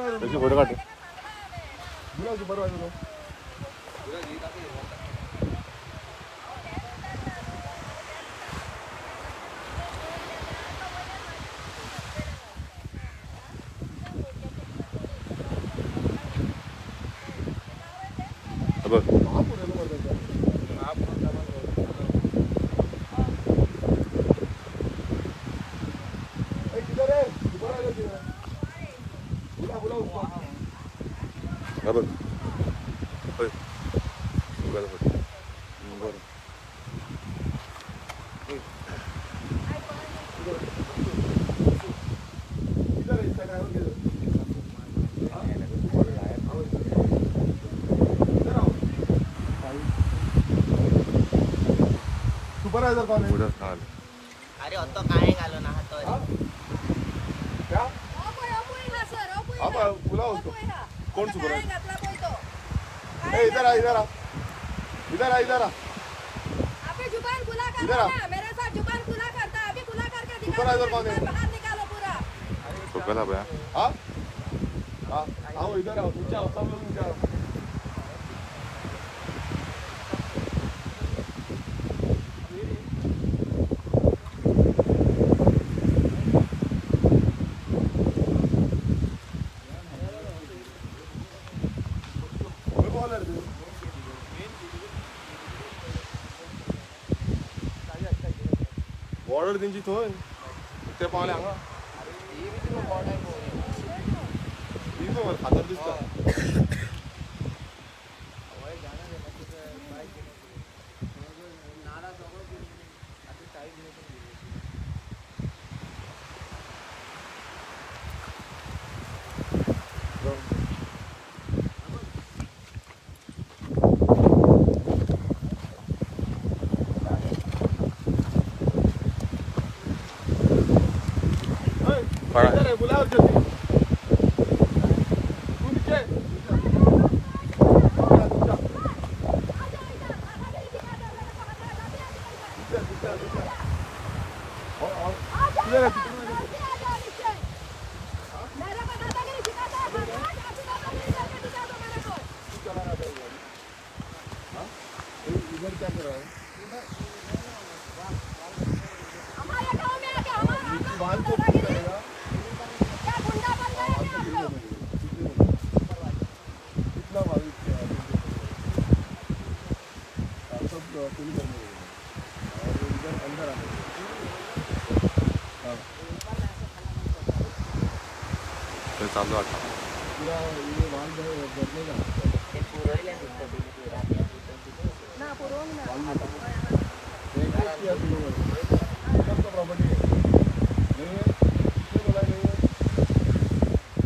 त्याची फोटो काढ. बघ अरे होतो काय घालो ना हातो कौन सुपर है? इधर आ इधर आ इधर आ इधर आ आपकी जुबान खुला कर इधर आ। ना, मेरे साथ जुबान खुला करता है, अभी खुला करके दिखाओ, सुपरवाइजर कौन है? बाहर निकालो पूरा। सुपर है हाँ हाँ आओ इधर आओ नीचे आओ सब लोग नीचे आओ बॉर्डर त्यांची थोय ते पावले हांगा खातर दिसता बुलाओ जल्दी तू नीचे इधर क्या कर रहा है हमारे गांव में आके हमारा बाल को करेगा क्या गुंडा बन गए हैं आप लोग? कितना मालूम सब पुलिस करने और इधर अंदर आने चालू आता पूरा ये वाल भरने का ना पुरवून ना प्रॉपर्टी है नहीं है किसने बोला नहीं है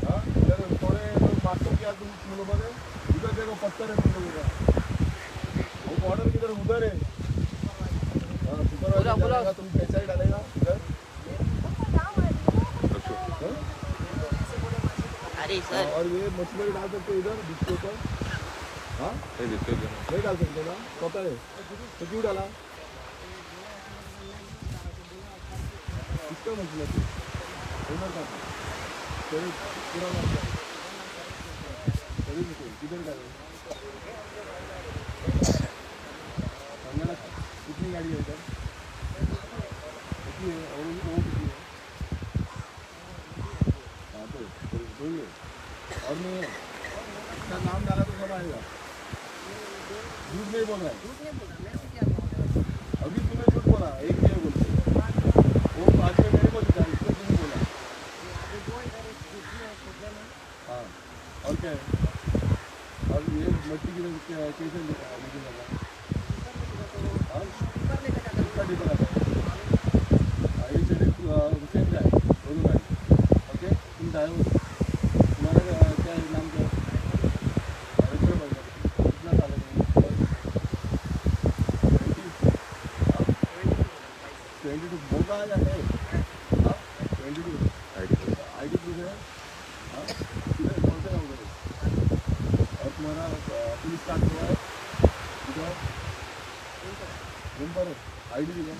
हाँ इधर थोड़े लोग मारते क्या तुम लोगों ने इधर देखो पत्थर है तुम लोगों का वो बॉर्डर किधर उधर है सुपरवाइजर डालेगा तुम कैसा ही डालेगा इधर अरे सर और ये मछली डाल सकते हो इधर जिसके ऊपर हाँ नहीं डाल सकते ना पता है तो क्यों डाला किसका मछली ओनर का तेरे पूरा किधर डाले कितनी गाड़ी है इधर कितनी है और वो कितनी है हाँ तो बोलिए और नहीं है इसका नाम डाला तो सब आएगा झूठ नहीं बोल रहा है अभी तूने झूठ बोला एक नहीं बोलते वो बाद में मेरे को दिखा इसको तुमने बोला हाँ और क्या है और ये मट्टी की कैसे मुझे लगा हाँ इसका डिब्बा आता है ये चले हुसैन का है दोनों गाड़ी ओके तुम ड्राइवर तुम्हारा क्या नाम क्या है कितना साल है 22 बोला या है 22 आई डी प्रूफ है हाँ किधर कौन से गाँव में और तुम्हारा पुलिस कार्ड हुआ है इधर रूम पर आई डी दिखा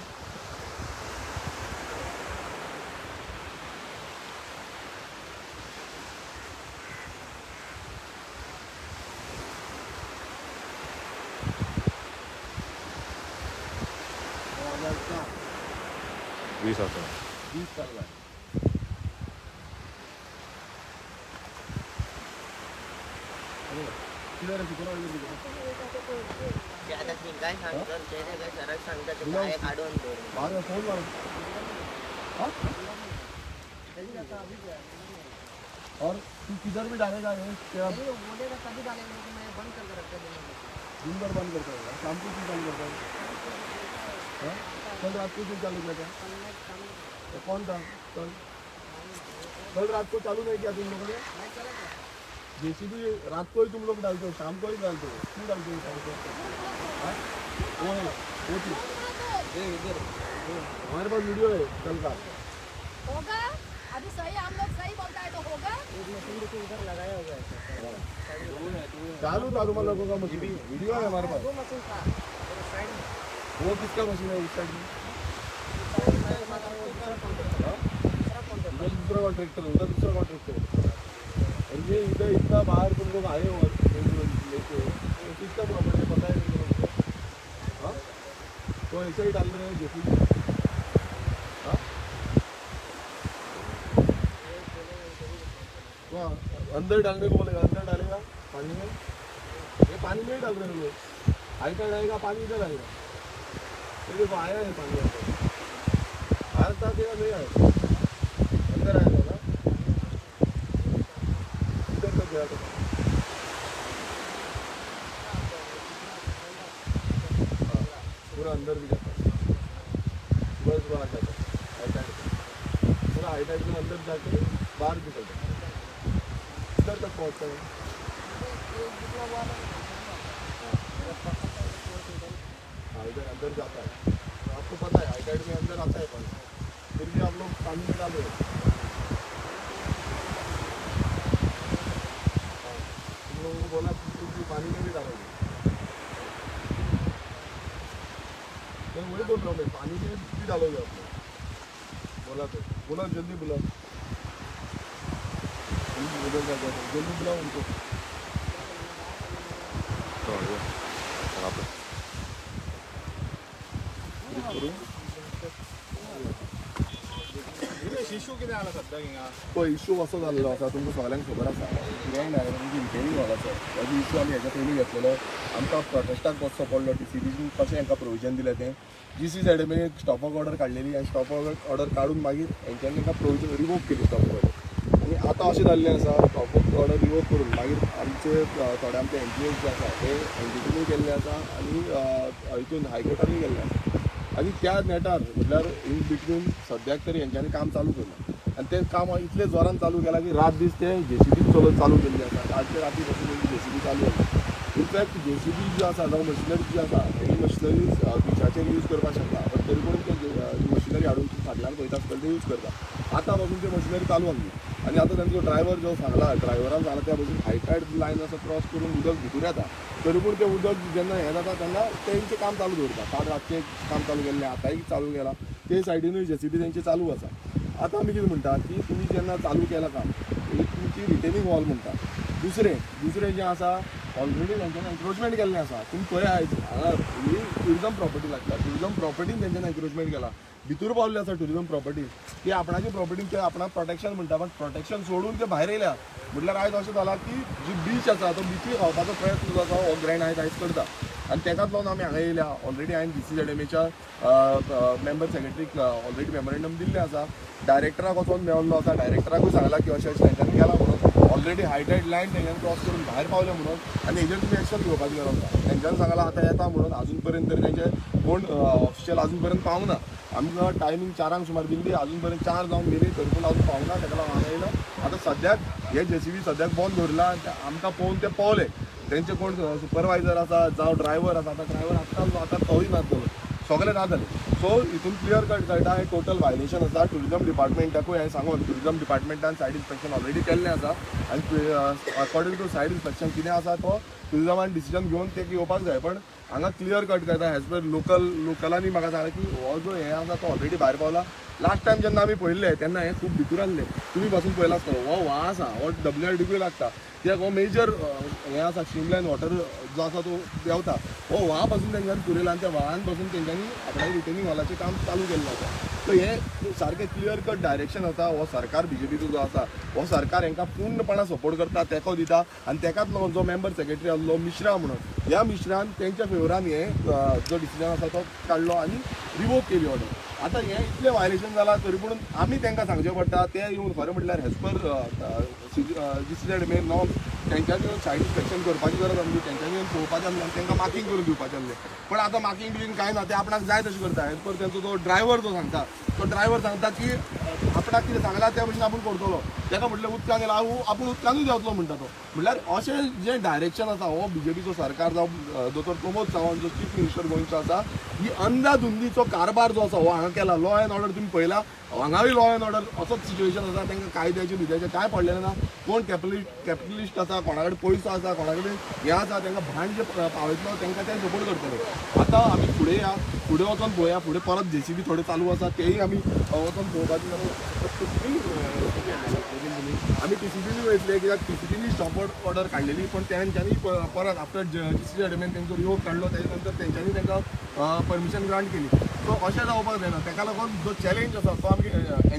20 आसा 20 चाललाय क्लिअर आहे कोणा ते आता ती काय सांगतात ते काय सरळ सांगतात ते काय काढून दे माझा फोन मार हाँ? और तू किधर भी डालेगा ये क्या वो बोलेगा तभी डालेंगे कि मैं बंद करके रख दूंगा दिन भर बंद करता है शाम को क्यों चालू करता है हाँ? कल रात को क्यों चालू किया था तो कौन था कल रात को चालू नहीं किया तुम लोगों ने जेसीबी रात को ही तुम लोग डालते हो शाम को ही डालते हो क्यों डालते हो शाम को हाँ? वो है वो चीज इधर हमारे पास वीडियो है कल का होगा अभी सही हम लोग सही बोलता है तो होगा चालू था तुम लोगों का मशीन वीडियो है हमारे पास वो मशीन था वो किसका मशीन है उस साइड में उधर दूसरा कॉन्ट्रैक्टर उधर दूसरा कॉन्ट्रैक्टर और ये इधर इतना बाहर तुम लोग आए हो लेके किसका प्रॉपर्टी पता है तुम लोग को हाँ तो ऐसे ही डाल रहे हैं जैसे हाँ अंदर डालने को बोलेगा अंदर डालेगा पानी में ये पानी में ही डाल रहे हैं लोग आई कार्ड आएगा पानी इधर आएगा ये देखो आया है पानी अंदर आया था क्या नहीं आया अंदर आया था ना इधर तक गया था हाँ पूरा अंदर भी जाता है बस बाहर जाता है आई कार्ड पूरा आई कार्ड में अंदर जाके बाहर निकलता है इधर तक पहुँचता है हाँ इधर अंदर जाता है तो आपको पता है आई कार्ड में अंदर आता है पानी फिर भी आप लोग पानी में डाल रहे हो हाँ तुम लोगों को बोला तुम भी पानी में भी डालोगे मैं वही बोल रहा हूँ मैं पानी में भी डालोगे आप लोग बोला तो बोला जल्दी बुलाओ जल्दी बुलाओ उनको तो इश्यू असो जाल्लो आसा तुमकां सगळ्यांक खबर आसा ग्रँड आयरनची रिपेरींग हॉलाचो हो इश्यू आमी हेच्या पयलीं घेतलेलो आमकां प्रोटेस्टाक वचचो पडलो TCBन कशें हांकां प्रोविजन दिलें तें GC सायडीन एक स्टॉप ऑर्डर काडलेली आनी स्टॉप ऑर्डर काडून मागीर हेंच्यांनी तांकां प्रोविजन रिवोक केली स्टॉप ऑर्डर आनी आतां अशें जाल्लें आसा स्टॉप ऑर्डर रिवोक करून मागीर आमचे थोडे आमचे एम्प्लॉईज जे आसा ते एनजीटीनूय गेल्ले आसा आनी हितून हायकोर्टानूय गेल्ले आसा आनी त्या नेटार म्हटल्यार इन बिटवीन सद्याक तरी हेंच्यांनी काम चालू केलां आनी तें काम इतले जोरान चालू केलां की रात दीस ते JCB चलोवन चालू केल्ली आसा रातचे राती पासून JCB चालू आसा इनफॅक्ट JCB जी आसा जावं मशिनरी जी आसा ही मशिनरी बिचाचेर यूज करपाक शकता बट तरी पूण ते मशिनरी हाडून फाटल्यान पळयता आसतना ते यूज करता आतां पासून ती मशिनरी चालू आसली आनी आतां तांचो ड्रायव्हर जो सांगला ड्रायव्हरान सांगला त्या पासून हायटायड लायन असो क्रॉस करून उदक भितर येता तरी पूण तें उदक जेन्ना हें जाता तेन्ना तेंचें काम चालू दवरता काल रातचें काम चालू केल्लें आतांय चालू केलां ते सायडीनूय JCB तेंचें चालू आसा आतां आमी कितें म्हणटा की तुमी जेन्ना चालू केलां काम एक तुमची रिटेनिंग वॉल म्हणटा दुसरें जें आसा ऑलरेडी तेंच्यांनी एन्क्रोचमेंट केल्लें आसा तुमी पळय आयज हांगा ही ट्युरिजम प्रॉपर्टी लागता ट्युरिजम प्रॉपर्टीन तेंच्यांनी एन्क्रोचमेंट केला भितर पावल्ले आसा ट्युरिजम प्रॉपर्टी ती आपणाची प्रॉपर्टी ते आपणाक प्रोटेक्शन म्हणटा पण प्रोटेक्शन सोडून ते भायर येयल्या म्हटल्यार आयज अशें जाला की जी बीच आसा तो बिची खावपाचो प्रयत्न जो आसा हो ग्रँड आयज करता आनी तेकाच लागून आमी हांगा येयल्या ऑलरेडी हांवें DC ZMAच्या मेंबर सेक्रेटरीक ऑलरेडी मेमोरेंडम दिल्लें आसा डायरेक्टराक वचोन मेळिल्लो आसा डायरेक्टराकूय सांगला की अशें अशें तेंच्यांनी केलां म्हणून ऑलरेडी हायटायड लायन तेंच्यांनी क्रॉस करून भायर पावले म्हणून आनी हेजेर तुमी एक्शन घेवपाची गरज आसा तेंच्यांनी सांगलां आतां येता म्हणून अजून पर्यंत तरी तेंचे कोण ऑफिशियल अजून पर्यंत पावना आमकां टायमींग 4 सुमार दिल्ली अजून पर्यंत 4 जावन गेली तरी पूण अजून पावना तेका लागून हांगा येयलो आतां सद्याक हे JCB सद्याक बंद दवरला आमकां पळोवन ते पावले तेंचे कोण सुपरवायझर आसा जावं ड्रायव्हर आसा आतां ड्रायव्हर आसतालो आतां तोय नासतलो सगळे ना जाले सो हितून क्लियर कट कळटा हे टोटल वायलेशन आसा ट्युरिजम डिपार्टमेंटाकूय हांवें सांगून ट्युरिजम डिपार्टमेंटान सायड इन्स्पेक्शन ऑलरेडी केल्लें आसा आनी अकॉर्डिंग टू सायड इन्स्पेक्शन कितें आसा तो ट्युरिजमान डिसिजन घेवन ते येवपाक जाय पण हांगा क्लियर कट करता एज पर लोकलांनी म्हाका सांगलें की हो जो हें आसा तो ऑलरेडी भायर पावला लास्ट टायम जेन्ना आमी पळयल्ले तेन्ना हें खूब भितूर आसलें. तुमी पासून पळयला आसतलो हो व्हाळ आसा हो WRDQ लागता कित्याक हो मेजर हें आसा स्ट्रीमलायन वॉटर जो आसा तो देंवता. हो व्हाळा पासून तेंच्यांनी पुरयला आनी त्या व्हाळान पासून तेंच्यांनी आपल्या रिटेनिंग वॉलाचें काम चालू केल्लें आसा. सो हें सारकें क्लियर कट डायरेक्शन आसा. हो सरकार BJPचो जो आसा हो सरकार हांकां पूर्णपणान सपोर्ट करता, तेंको दिता आनी तेकाच लागून जो मेंबर सेक्रेटरी आसलो मिश्रा म्हणून ह्या मिश्रान तेंच्या फेवरान हें जो डिसिजन आसा तो काडलो आनी रिवोक केली ऑर्डर. आतां हें इतलें वायलेशन जालां तरी पूण आमी तांकां सांगचें पडटा तें येवन खरें म्हटल्यार एज पर GCZMA नॉर्म तेंच्यांनी येवन सायड इन्स्पेक्शन करपाची गरज आसली, तेंच्यांनी येवन पळोवपाचें आसलें आनी तांकां मार्किंग करून दिवपाचें आसलें. पण आतां मार्किंग बिकींग कांय ना, ते आपणाक जाय तशें करता. एज पर तेंचो जो ड्रायव्हर जो सांगता तो ड्रायव्हर सांगता की आपणाक कितें सांगलां त्या भशेन आपूण करतलो. ताका म्हटलें उदकान गेला आपूण उदकानूच देंवतलो म्हणटा तो. म्हटल्यार अशें जें डायरेक्शन आसा हो BJPचो सरकार जावं दोतोर प्रमोद सावंत जो चीफ मिनिस्टर गोंयचो आसा ही अंधाधुंदीचो कारबार जो आसा हो हांगा केला. लॉ एंड ऑर्डर तुमी पळयला, हांगाय लॉ एंड ऑर्डर असोच सिच्युएशन आसा. तांकां कायद्याचें बिद्याचें कांय पडलेलें ना. कोण कॅपिटलिस्ट आसा, कोणा कडेन पयसो आसा, कोणा कडेन हें आसा, तांकां भांड जे पावयतलो तांकां ते सपोर्ट करतले. आतां आमी फुडें या, फुडें वचोन पळोवया. फुडें परत JCB थोडे चालू आसा तेय आमी वचोन पळोवपाचें. आमी TCBनी वयतले कित्याक TCBनी स्टॉप ऑर्डर काडलेली पण तेंच्यांनी परत आफ्टर GCZMAन तेंचो रिवोक काडलो. तेच्या नंतर तेंच्यांनी तांकां परमिशन ग्रांट केली. सो अशें जावपाक जायना. ताका लागून जो चॅलेंज आसा तो आमी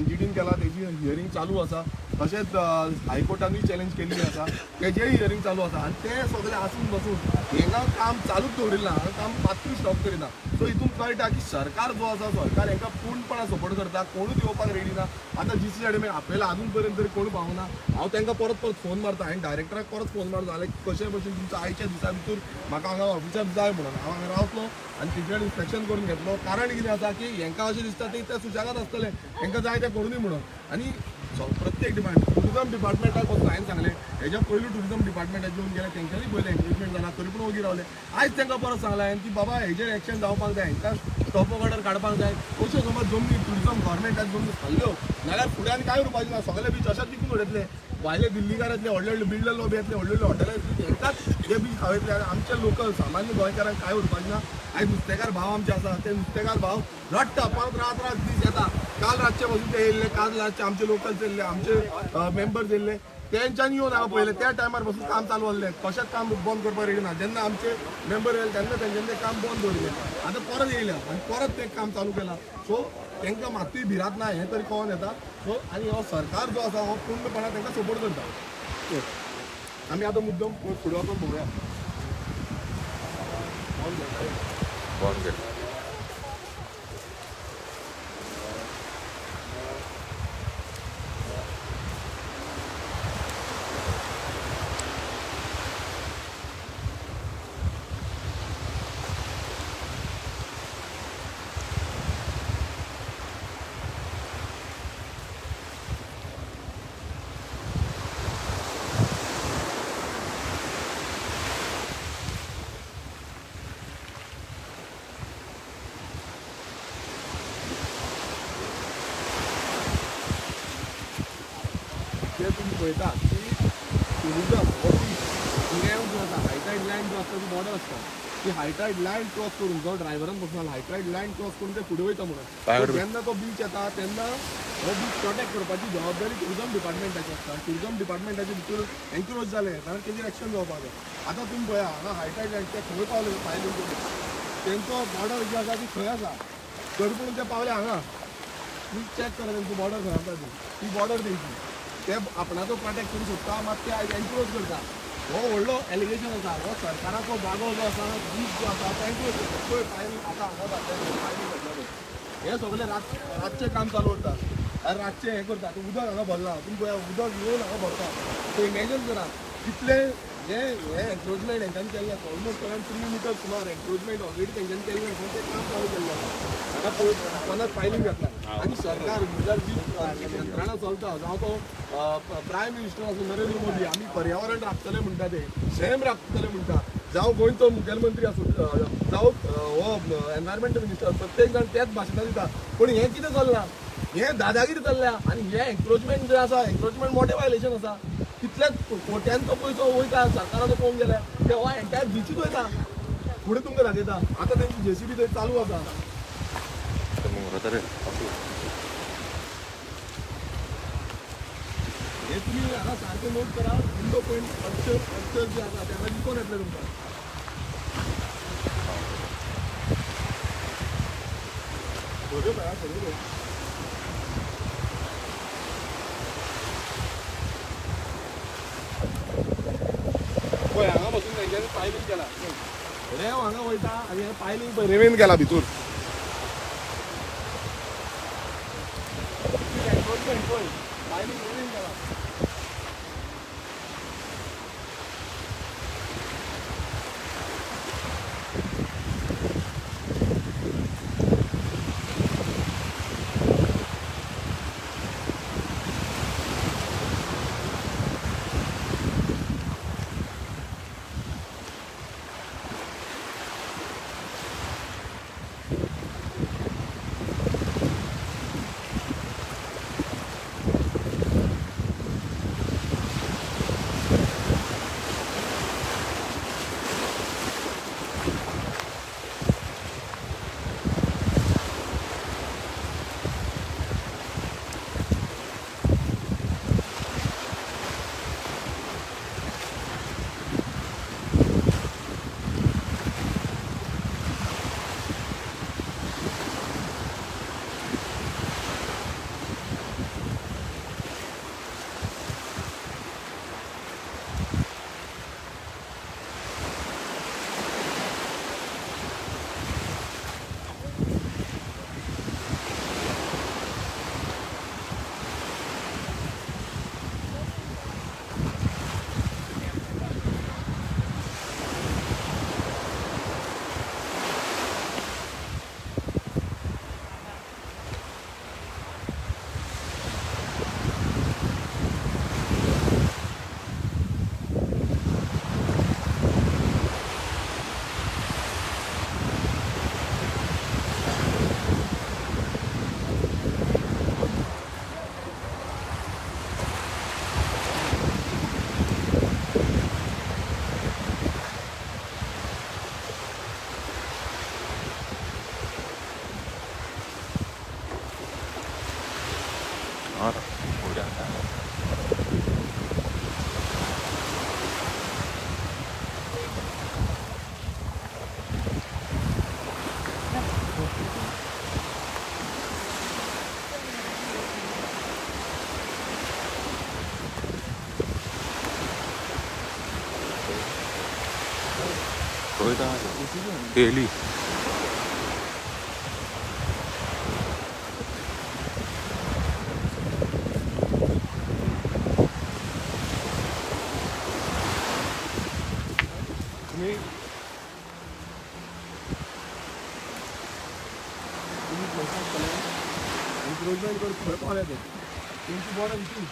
NGTन केला, तेजी हियरींग चालू आसा. तशेंच हायकोर्टानूय चॅलेंज केल्ली आसा, तेजेय हियरींग चालू आसा. आनी ते सगळें आसून बसून हांकां काम चालूच दवरिल्लें ना, काम मात्तूय स्टॉप करिना. सो हितून कळटा की सरकार जो आसा सरकार हांकां पूर्णपणान सपोर्ट करता, कोणूच येवपाक रेडी ना. आतां GCZMA आपल्याला अजून पर्यंत तरी कोण पावना. हांव तांकां परत फोन मारता. हांवें डायरेक्टराक परत फोन मारलो जाल्यार कशे भशेन तुमच्या आयच्या दिसा भितर म्हाका हांगा ऑफिसार जाय म्हणून हांव हांगा रावतलो आनी तिचे इन्स्पेक्शन करून घेतलो. कारण कितें आसा की हांकां अशें दिसता ते सुशेगाद आसतले, हांकां जाय तें करूनय म्हणून. आनी प्रत्येक टुरिझम डिपार्टमेंटाक वचून हांवें सांगलें हेज्या पयलीं टुरिझम डिपार्टमेंटाक येवन गेले, तेंच्यांनी पयलें एनक्रोचमेंट जालां तरी पूण ओगी रावले. आयज तांकां परत सांगलां हांवें की बाबा हेजेर एक्शन जावपाक जाय, हांकां स्टॉप ऑर्डर काडपाक जाय. अश्यो समज जमनी टुरिझम गव्हर्मेंटान जमनी खाल्ल्यो नाल्यार फुडें आनी कांय उरपाचें ना. सगळे बीच अशाच विकून उडयतले. भायले दिल्लीकार येतले, व्हडले व्हडले बिल्डर लॉबी येतले, व्हडले व्हडले हॉटेलां येतली, हांकांच हे बीच खावयतले. आनी आमचे लोकल सामान्य गोंयकारांक कांय उरपाचें ना. आयज नुस्तेकार भाव आमचे आसा ते नुस्तेकार भाव रडटा, परत रात दीस येता. काल रातचे पासून ते येयल्ले, काल रातचे आमचे लोकल्स येयल्ले, आमचे मेंबर्स येयल्ले, तेंच्यांनी येवन हांगा पळयलें. त्या टायमार पासून काम चालू आसलें, कशेंच काम बंद करपाक रेडी ना. जेन्ना आमचे मेंबर येयले तेन्ना तेंच्यांनी तें काम बंद दवरलें. आतां परत येयल्या आनी परत तें काम चालू केलां. सो तांकां मात्तूय भिरांत ना, हें तरी कळोन येता. सो आनी हो सरकार जो आसा हो पूर्णपणान तांकां सपोर्ट करता. आमी आतां मुद्दम फुडें वचून पळोवया. बॉन्ड गेट ते तुम्ही पळयता की टुरिझम हो बीच हिंगा जो आसा हायटायड लँड जो आसता ती बॉर्डर आसता ती हायटायड लँड क्रॉस करून जो ड्रायव्हरान बसून हायटायड लँड क्रॉस करून ते फुडें वयता म्हणून. जेन्ना तो बीच येता तेन्ना हो बीच प्रोटेक्ट करपाची जबाबदारी टुरिझम डिपार्टमेंटाची आसता. टुरिझम डिपार्टमेंटाचे भितर एन्क्रोच जाले कारण तेजेर एक्शन जावपाक जाय. आतां तुमी पळया हांगा हायटायड लँड ते खंय पावले पायले तेंचो बॉर्डर जी आसा ती खंय आसा तरी पूण ते पावले हांगा. तुमी चॅक करा तेंचो बॉर्डर खंय आसा ती बॉर्डर तेंची. ते आपणाचो प्रोटेक्ट करूं सोदता मात ते आयज एन्क्रोच करता. हो व्हडलो एलिगेशन आसा. हो सरकाराचो जागो जो आसा बीच जो आसा तो एन्क्रोच करता. पळय पायली आतां हांगा घातलेले हे सगळें रातचें काम चालू उरता आनी रातचें हें करता. उदक हांगा भरला तुमी पळया उदक येवन हांगा भरता. ते इमॅजीन करा कितले हे एन्क्रोचमेंट हेंच्यांनी केल्लें आसा. ऑलमोस्ट अरावंड 3 मिटर सुमार एन्क्रोचमेंट ऑलरेडी तेंच्यांनी केल्लें आसा. तें काम चालू केल्लें आसा. हांगा पळय पन्नास फायलींग घातला आनी सरकार म्हळ्यार जी यंत्रणा चलता जावं तो प्रायम मिनिस्टर आसूं नरेंद्र मोदी आमी पर्यावरण राखतले म्हणटा ते सेम राखतले म्हणटा जावं गोंयचो मुखेलमंत्री आसूं जावं हो एनवायरमेंट मिनिस्टर प्रत्येक जाण तेच भाशणां दिता. पूण हें कितें चल्लां हें दादागिरी चल्ल्या आनी हें एन्क्रोचमेंट जें आसा एन्क्रोचमेंट मोठें वायलेशन आसा. कितल्याच कोट्यांचो पयसो वयता सरकाराचो पळोवंक गेल्यार ते हो एंटायर बिचीत वयता. फुडें तुमकां दाखयता आतां तेंची JCB थंय चालू आसा. हे तुम्ही हांगा सारकें नोट करा विंडो पॉईंट अक्षर जे आसा तेन्ना दिसून येतलें तुमकां सगळ्यो पळया सगळ्यो पळय हांगा बसून तेंच्यांनी पायलींग केला रेंव हांगा वयता आनी हे पायलींग पळय रेंवेन गेला भितूर पायलींग रेंवेन गेला और हो जाता है डेली तुम्ही एन्क्रोचमेंट करून खंय पावल्या ते तेंची बॉर्डर इतली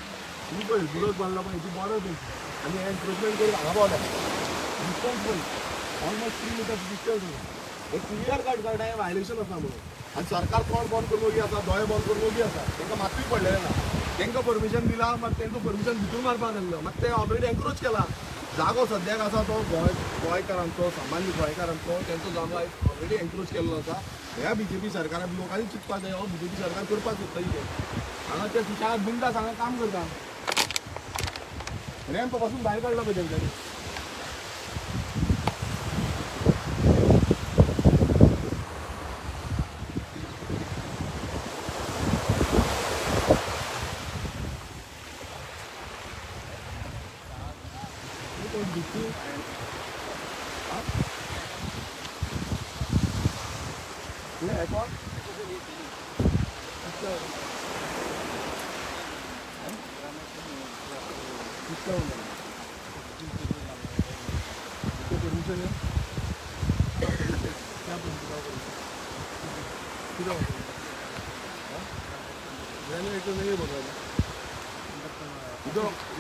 तुम्ही पळय सुरत बांदला पण हेची बॉर्डर तेंची आनी एन्क्रोचमेंट करून हांगा पावल्या डिस्टन्स पळय ऑलमोस्ट 3 मिटर्स डिस्टन्स एक क्लियर कट करता हें वायलेशन आसा म्हणून आनी सरकार तोंड बंद करून ओगी आसा दोळे बंद करून ओगी आसा तांकां मातूय पडलेलें ना तांकां परमिशन दिला मात तांकां परमिशन भितूर मारपाक दिल्लो मात ते ऑलरेडी एन्क्रोच केला जागो सद्याक आसा तो गोंयकारांचो सामान्य गोंयकारांचो तेंचो जागो ऑलरेडी एन्क्रोच केल्लो आसा ह्या बीजेपी सरकारान लोकांनी चिंतपाक जाय हो बीजेपी सरकार करपाक सोदता कितें हांगा ते सुशांत बिंदास हांगा काम करता रॅम्प पासून भायर काडला पळय तेंच्यांनी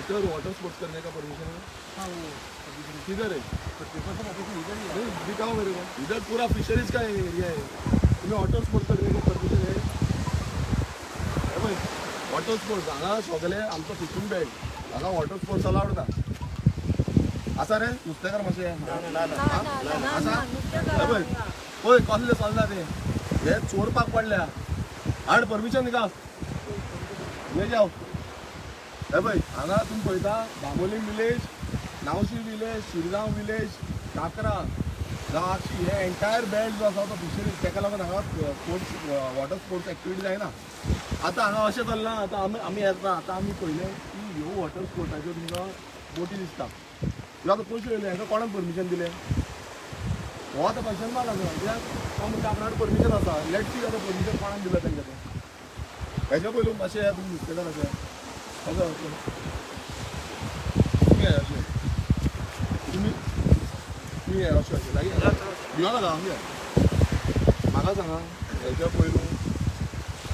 इधर वाटर स्पोर्ट्स करने का परमिशन है हाँ वो किधर है नहीं दिखाओ मेरे को इधर पूरा फिशरीज का एरिया है तुम्हें वाटर स्पोर्ट्स करने का परमिशन है भाई वॉटर स्पोर्ट्स हांगा सगळे आमचो फिशिंग बेल्ट हांगा वॉटर स्पोर्ट्स अलाउड ना आसा रे नुस्तेकार मातशें आसा पळय पळय कसले चलना ते हे चोरपाक पडल्या हाड परमिशन दिका ले जाओ हे पळय हांगा तुमी पळयता Bambolim village, Nauxi village, Shirgao village, Cacra राशी हे एंटायर बेल्ट जो आसा तो फिशरीज तेका लागून हांगा स्पोर्ट्स वॉटर स्पोर्ट्स एक्टिविटी जायना. आतां हांगा अशें चल्लां आतां आमी येता आतां आमी पळयलें की ह्यो वॉटर स्पोर्ट्साच्यो तुमकां बोटी दिसता ह्यो आतां पयशे येयले हांकां कोणाक परमिशन दिलें? हो आतां क्वेश्चन मार्क आसा कित्याक तो म्हणटा आपणाक परमिशन आसा लेट सी आतां परमिशन कोणाक दिला तेंकां तें हेच्या पयलू अशें तुमी नुस्तेकार अशें असो तुमी अशें तुमी अशें अशें लागीं भियो नाका आमी म्हाका सांगा हेच्या पयलू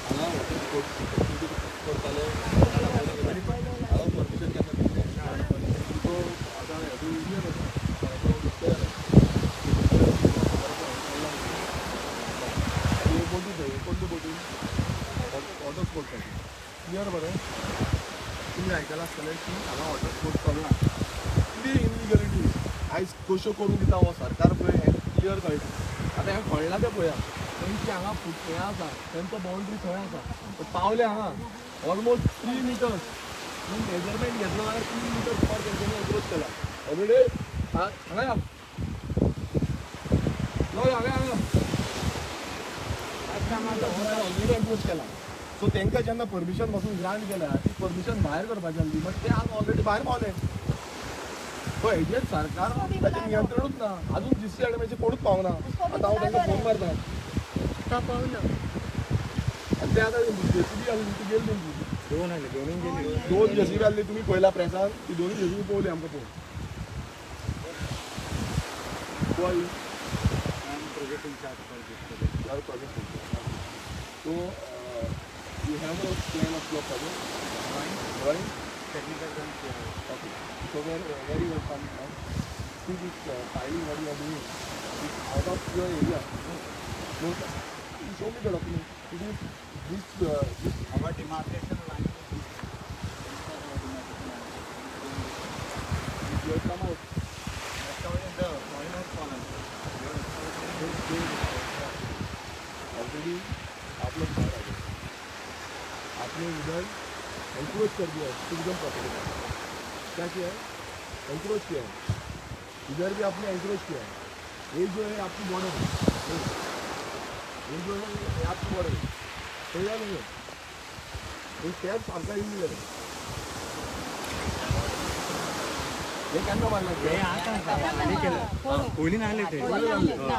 हांगा वॉटर स्पोर्ट्स एक्टिविटी करताले हांगा परमिशन केन्ना दिल्लें तो आतां हेजो युनियन आसा बोटी थंय कोणत्यो बोटी वॉटर स्पोर्ट्साची क्लियर बरें तुमी आयकलां आसतलें की हांगा वॉटर स्पोर्ट्स चलना कितें इनलिगलिटी आयज कश्यो करून दिता हो सरकार पळय हें क्लियर कळटा. आतां हें कळना तें पळया तेंची हांगा हें आसा तेंचो बाउंड्री थंय आसा पावले हांगा ऑलमोस्ट 3 मिटर्स पूण मेजरमेंट घेतलो जाल्यार 3 मिटर्स सुमार तेंच्यांनी अप्रोच केला ऑलरेडी हांगा या ऑलरेडी अप्रोच केला. सो तेंकां जेन्ना परमिशन पासून ग्रांट केल्या ती परमिशन भायर करपाची आसली बट ते हांगा ऑलरेडी भायर पावले पळय हेजेर सरकार ताचें नियंत्रणूच ना आजून जीसी अकॅडमीचेर कोणूच पावना. आतां हांव तांकां फोन मारता आनी ते आतां जेसीबी आसली ती गेली तेंची दोन जेसीबी आसली तुमी पळयला प्रेसान ती दोनूय जेसीबी पळोवली आमकां पळोवन project. So you have a plan of your project, drawing, technical drawing. Okay. So where you are coming from? See this filing what you are doing is out of your area. No, you show me the document. It is this our demarcation line. If you come out, that's how the soil has fallen. Already आप लोग बाहर आ गए आपने उधर encroach कर दिया tourism property का क्या KIA है एंक्रोच किया है इधर भी आपने एंक्रोच किया है ये जो है आपकी बॉर्डर है ये जो है ये आपकी बॉर्डर है सही है नहीं है ये टैक्स आपका ही नहीं है ये क्या मानना चाहिए कोयली नाही आले ते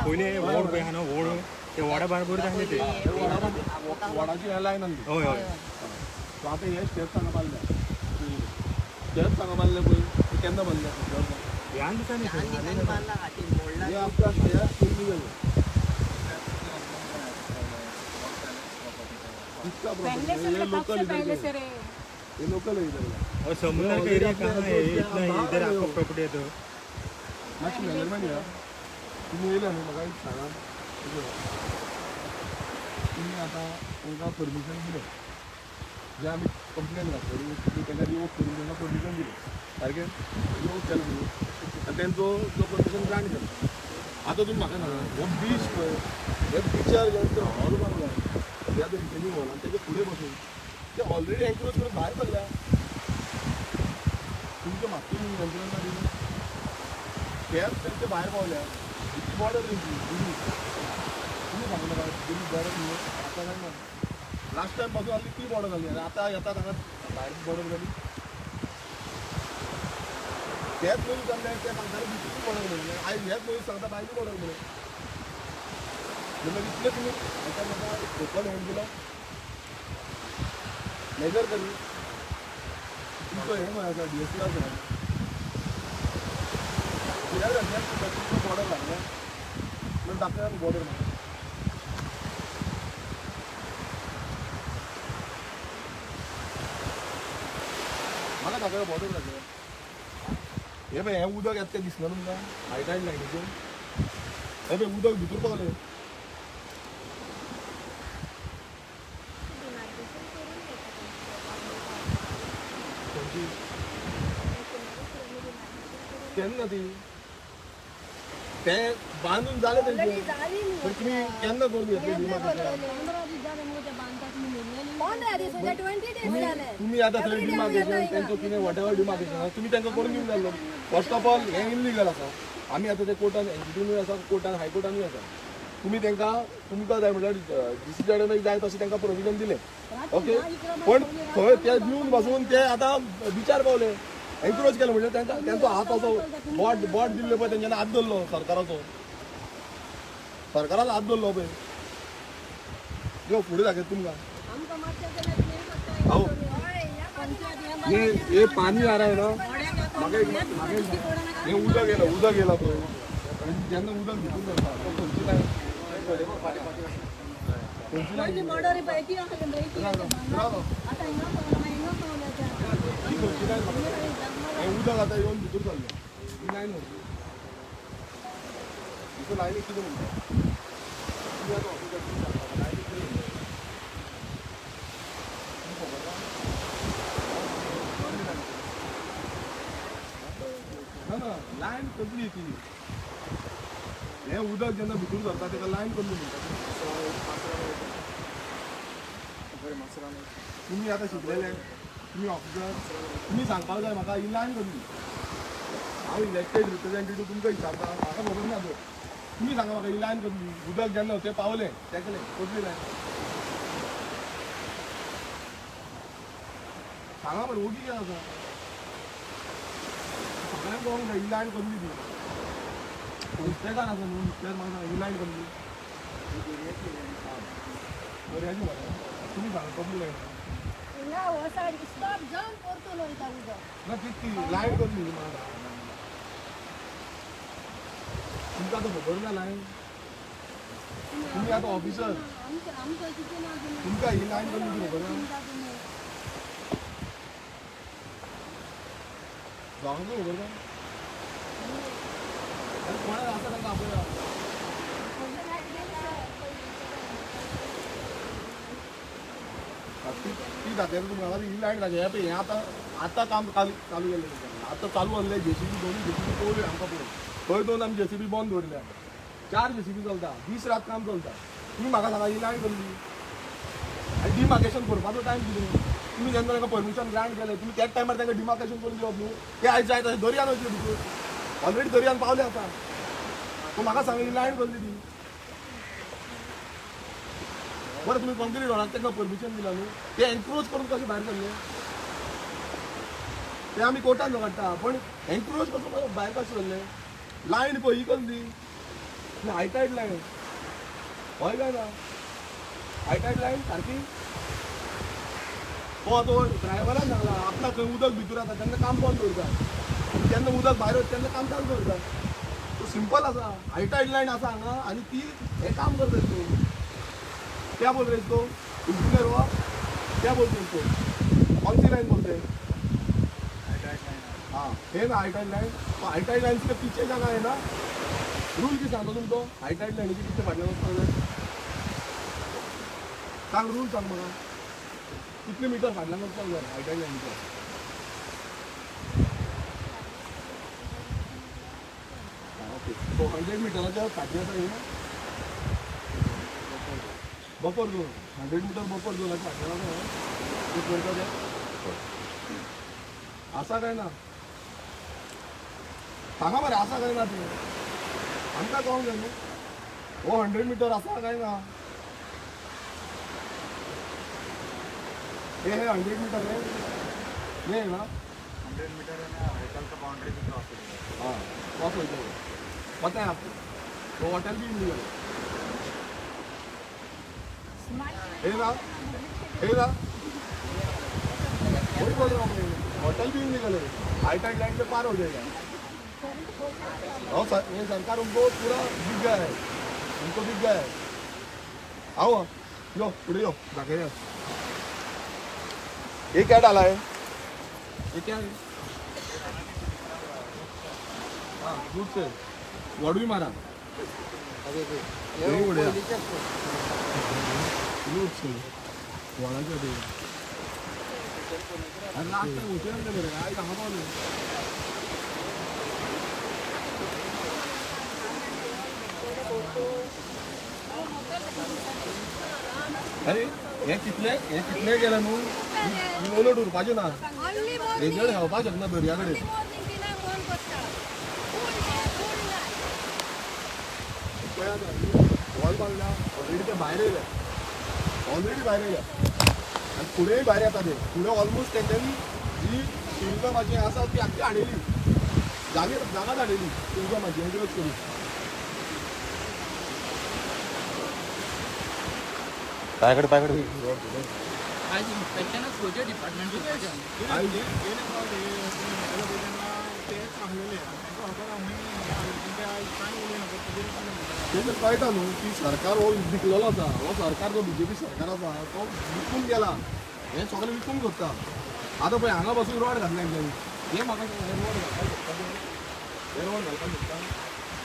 कोयली वोड पे हां वोड ते वडा बरोबर झाले ते वडाची ह्या लाईन आणली होय होय सो आता हे स्टेप सांगा बांधल्या स्टेप सांगा बांधले पळय ते केन्ना बांधले या दिसांनी हे आपल्या ह्या इल्लीगल इसका प्रॉब्लम ये लोकल इधर ये लोकल है इधर और समुद्र का एरिया कहाँ है इतना इधर आपको प्रॉपर्टी है तो मातशी मेजरमेंट घ्या तुम्ही येयला न्हू म्हाका एक सांगा तुम्ही आता तांकां परमिशन दिलें जे आमी कंप्लेन घातली तुम्ही तांकां रिवोक करून तांकां परमिशन दिलें सारकें रिवोक केलें तुमी आनी तेंचो जो परमिशन ग्रांट केलो आतां तुमी म्हाका सांगा हो बीच पळय हे बिचार जेन्ना हॉल बांदला ह्या रिटेनिंग हॉल आनी तेजे फुडें बसून ते ऑलरेडी एन्क्रोच करून भायर सरल्या तुमच्या मागची यंत्रणा दिली तेच तेंचे भायर पावल्या इतकी बॉर्डर तेंची तुम्ही सांगू नाका तुमी बॉर्डर न्हू आतां जायना लास्ट टायम पासून आसली ती बॉर्डर जाली आनी आतां येतात हांगा भायर बॉर्डर जाली तेच मनीस जाल्ले ते सांगताले दुसरी बॉर्डर म्हणून आयज हेच मनीस सांगता भायली बॉर्डर म्हणून म्हणून इतले तुमी एका म्हाका लोकल हँड दिलो मेजर करी तुमचो हे म्हण आसा DSR म्हण कित्याक तुमचो बॉर्डर लागले म्हणून दाखया बॉर्डर म्हाका म्हाका दाखया बॉर्डर लागले हे पळय हें उदक येता तें दिसना तुमकां हायटायड लायनीचें हे पळय उदक भितर पावलें केन्ना ती ते बांधून जाले तेंचे पण तुम्ही केन्ना करून घेतली पंधरा दीस झाले मग ते बांधतात मी निर्णय बंद आहे आधी सध्या 20 days झाले. तुम्ही आता थंय डिमार्केशन त्यांचं कितें वॉटेवर डिमार्केशन तुम्ही तांकां करून दिवंक जाल्लो. फर्स्ट ऑफ ऑल हें इनलिगल आसा. आमी आतां ते कोर्टान एनजीटीनूय आसा कोर्टान हायकोर्टानूय आसा. तुम्ही तुमकां जाय म्हटल्यार डीसीच्याकडे जाय तशें तांकां प्रोविजन दिलें. ओके पण थंय ते दिवन पासून ते आतां विचार पावले एनक्रोच केलो म्हणजे त्यांचो हात असो बोट दिल्लो पळय तेंच्यानी हात धरलो सरकाराचो हात धरलो पळय. यो फुडें दाखयता तुमकां. आमकां मातशें जाल्यार कितें करता आओ ये पाणी आ रहा है ना मागे हे उदक गेला तो जेन्ना उदक भितून जाता तो खंयची लायन हे उदक आतां येवन भितूर जाल्लें ही लायन खंयची लायनीक कितें म्हणटा लायन कसली ती हे उदक जेन्ना भितूर सरता तेका लायन कसली म्हणटा. तुम्ही आता शिकलेले तुम्ही ऑफिसर तुम्ही सांगपाक जाय म्हाका ही लायन कसली. हांव इलेक्टेड रिप्रेझेंटेटिव्ह तुमकां विचारता म्हाका खबर ना तो तुम्ही सांगा म्हाका ही लायन कसली. उदक जेन्ना ते पावले तेकले कसली लायन सांगा बरं ओगी कितें आसा सगळ्यांक कळोंक जाय ही लायन कसली ती. नुस्तेकार आसा न्हू नुस्तेकार म्हाका ही लायन कसली दर्याची म्हाका तुम्ही सांगा कसली लायन ह्या वसाड स्टॉप जावन परतून वयता उदक. ना ती लायन कसली म्हाका तुमकां आतां खबर ना लायन तुम्ही आतां ऑफिसर आमकां कितें ना तुमकां ही लायन कसली ती खबर ना जावंक खबर ना आनी कोणाक आसा तांकां आपयला. ती दाखयता तुमकां ही लायन दाखय पळय हें आतां काम चालू केलें आतां चालू आसलें जेसीबी दोनूय जेसीबी पळोवले आमकां पळोवन थंय दोन आमी जेसीबी बंद दवरल्या 4 जेसीबी चलता दीस रात काम चलता. तुम्ही म्हाका सांगा ही लायन कसली आनी डिमार्केशन करपाचो टायम कितें. तुम्ही जेन्ना तांकां परमिशन ग्रांट केलें तुम्ही त्याच टायमार तांकां डिमार्केशन करून दिवप न्हू. ते आयज जाय तशें दर्यान वयतले भितर ऑलरेडी दर्यान पावले आतां. तूं म्हाका सांग ही लायन कसली ती. बरं तुम्ही कॉन्क्रीट होणार तांकां परमिशन दिला न्हू ते एनक्रोच करून कशें भायर सरले ते आमी कोर्टान काडटा पण एनक्रोच कसो भायर कशें सरले. लायन पळय ही कसली हायटायड लायन हय काय ना हायटायड लायन सारकी. तो ड्रायव्हरान सांगला आपला खंय उदक भितर येता तेन्ना काम बंद करता आनी जेन्ना उदक भायर वता तेन्ना काम चालू करता. तो सिंपल आसा हायटायड लायन आसा हांगा आनी ती हे काम करता इसको क्या बोल रहे इसको इंजीनियर हुआ क्या बोलते हैं इसको कौन सी लाइन बोलते हैं. हाँ है ना हाईटाइड लाइन. तो हाईटाइड लाइन के पीछे जगह है ना रूल की सांगतो तुमको हाईटाइड लाइन के पीछे फाटल्यान वचपाक सांग रूल सांग म्हाका कितले मीटर फाटल्यान वचपाक जाय हाईटाइड लायनीच्या. 100 मिटराच्या फाटल्यान आसा ना बफर झोन 100 मीटर बफर झोनाच्या फाटल्यान आसा ते करता ते आसा काय ना सांगा मरे आसा काय ना ते आमकां कळोंक जाय न्हू. हो 100 मीटर आसा काय ना हे 100 मीटर हे ना 100 मीटर है ना होटल का बाउंड्री भी क्रॉस करेगा. हाँ क्रॉस हो जाएगा पता है आपको. तो होटल भी मिल गया है ना वही बोल रहा हूँ मैं होटल भी इलीगल है हाईटाइड लाइन से पार हो जाएगा. और ये सरकार उनको पूरा बिक गया है उनको बिक गया है. आओ यो पुढे यो दाखव ये क्या डाला है ये क्या है. हाँ दूध से वड़वी मारा यही बढ़िया दूध से वड़ाच्या दे अरे रास्ता उचलले बरे आई कहाँ पावले. अरे हे कितले गेले न्हू उलट उरपाचें ना Only morning. रेजड खावपाक शकना दर्या कडेन Only morning तिला फोन करता. फूल डे, फूल नाईट. पळय आतां वॉल बांदल्या ऑलरेडी ते भायर येयल्या ऑलरेडी भायर येयल्या आनी फुडेंय भायर येता ते फुडें ऑलमोस्ट तेंच्यांनी जी टुरिजमाची आसा ती आख्खी हाडयली जागाच हाडयली टुरिजमाची एग्रोच करून पायकडे तें कळटा न्हू की सरकार हो विकलेलो आसा हो सरकार जो BJP सरकार आसा तो विकून गेला हें सगळें विकून सोदता आतां पळय हांगा बसून रोड घातले तेंच्यांनी हे म्हाका सांग, हे रोड घालपाक शकता ते? हे रोड घालपाक शकता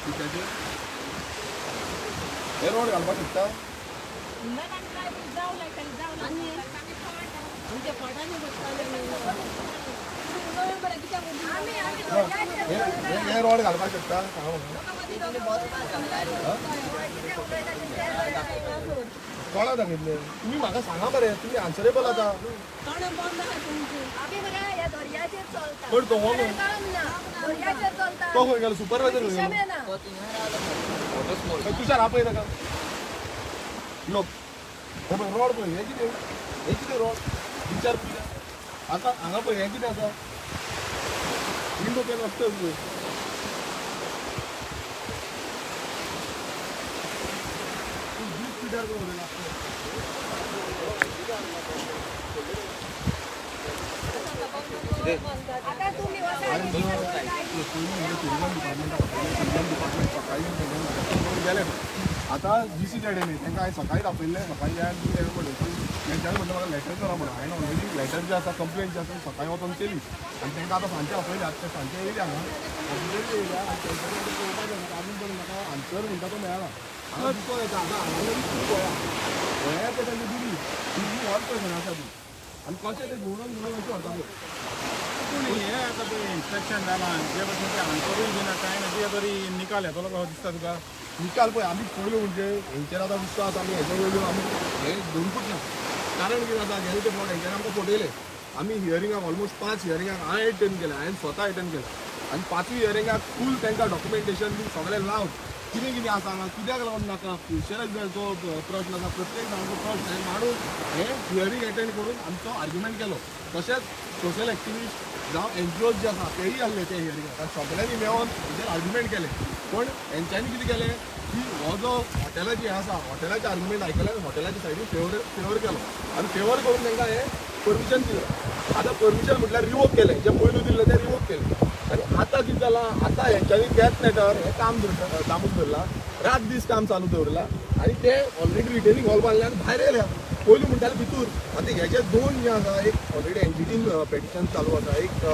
कित्याचे हे रोड घालपाक शकता हे रोड घालपाक शकता सांगा म्हाका कोणा सांगितले तुम्ही म्हाका सांगा बरें तुम्ही आन्सरेबल आतां आम्ही बघा या दर्याचेर चलता. पण तो हो न्हू. काम ना. दर्याचेर चलता. तो खंय गेलो सुपरवायझर खंय गेलो क्षमे ना. तुषार आपय नाका लोक हे पळय रोड पळय हे कितें रोड विचार पळय आतां हांगा पळय हें कितें आसा विंडो पेन आसता पळय स्पिडार करून उडयला आता तुम्ही वसा गेले आता GC कडेन तांकां हांवें सकाळी दाखयल्लें सकाळी तेंच्यांनी म्हटलें म्हाका लेटर करा म्हणून हांवें ऑलरेडी लेटर जे आसा कंप्लेन जी आसा सकाळी वचून केली आनी तांकां आतां सांजचे आपयले आतां सांजचे येयले हांगा येयल्या आनी तेंच्यांनी पळोवपाक जाय आजून पर्यंत म्हाका आन्सर म्हणटा तो मेळना हांगा दिसतो येता आतां हांगा गोंया गोंया ते तांणी दिली वॉल पर्सन आसा ती आनी कशें ते घुंवडोन अशें व्हरता पूण हे आतां पळय इन्स्ट्रक्शन जालां जे भशेन ते आन्सरूय दिना कांय ना कितें तरी निकाल येतलो कसो दिसता तुका निकाल पळय आमी पयलो म्हणजे हेंचेर आतां विश्वास आमी हेजे वयलो आमी हे धरूंकूच ना कारण कितें जाता गेले ते फावट हेंच्यांनी आमकां फटयले आमी हियरिंगाक ऑलमोस्ट 5 हियरिंगाक हांवें अटेंड केलें हांवें स्वता अटेंड केलें आनी 5वी हियरिंगाक फूल तांकां डॉक्युमेंटेशन बी सगळें लावन कितें कितें आसा हांगा कित्याक लागून नाका फ्युचराचो प्रश्न आसा प्रत्येक जाणांचो प्रश्न हांवें मांडून हें हियरींग अटेंड करून आमचो आर्ग्युमेंट केलो तशेंच सोशल एक्टिविस्ट जावं NGOज जे आसा तेयी आसले ते हियरिंगाक आनी सगळ्यांनी मेळोन हेजेर आर्ग्युमेंट केलें पण हेंच्यांनी कितें केलें की हो जो हॉटेलाची आसा हॉटेलाचें आर्ग्युमेंट आयकलें आनी हॉटेलाच्या सायडीन फेवर केलो आनी फेवर करून तांकां हें परमिशन दिलें आतां परमिशन म्हटल्यार रिवोक केलें जें पयलू दिल्लें तें रिवोक केलें आनी आतां कितें जालां आतां हेंच्यांनी डेथ नॅटर हें काम कामूच धरलां रात दीस काम चालू दवरलां आनी ते ऑलरेडी रिटेनिंग हॉल बांदले आनी भायर येयल्या पयलीं म्हणटाले भितूर आतां हेजे 2 जें आसा एक ऑलरेडी एनजीटीन पेटिशन चालू आसा एक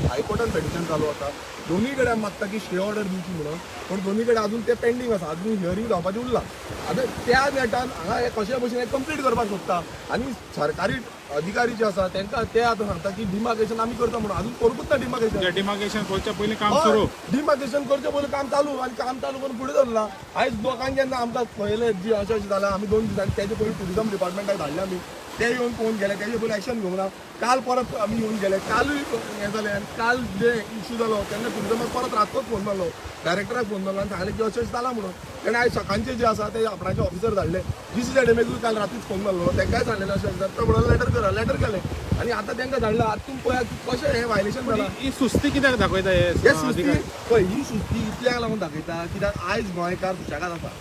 हायकोर्टान पेटिशन चालू आसा दोनूय कडेन मागता की स्टे ऑर्डर दिवची म्हणून पण दोनूय कडेन अजून ते पेंडींग आसा अजून हियरींग जावपाचें उरलां आतां त्या नेटान हांगा हे कशे भशेन हें कंप्लीट करपाक सोदता आनी सरकारी अधिकारी जे आसा तांकां ते आतां सांगता की डिमार्केशन आमी करता म्हणून अजून करूंकूच ना डिमार्केशन डिमार्केशन करच्या पयलीं काम सुरू डिमार्केशन करचे पयलीं काम चालू आनी काम चालू करून फुडें धरलां आयज लोकांक जेन्ना आमकां पळयलें जी अशें अशें जालां आमी 2 दिसांनी तेजे पयलीं टुरिजम डिपार्टमेंटाक धाडले आमी ते येवन पळोवन गेले तेजे पयलीं एक्शन घेवंक ना काल परत आमी येवन गेले कालूय हें जालें आनी काल जे इशू जालो तेन्ना टुरिजमाक परत रातचोच फोन मारलो डायरेक्टराक फोन मारलो आनी सांगलें की अशें जालां म्हणून तेणें आयज सकाळचे जे आसा ते आपणाचे ऑफिसर धाडले GC एडेमेकूय काल रातीच फोन मारलो तेंकांय सांगलें अशें जाता म्हणून लेटर करा लेटर केलें आनी आतां तांकां धाडलां आतां तुमी पळयात कशें हें वायलेशन जालां ही सुस्ती कित्याक दाखयता हे हे सुस्ती पळय ही सुस्ती इतल्याक लागून दाखयता कित्याक आयज गोंयकार सुशेगाद आसा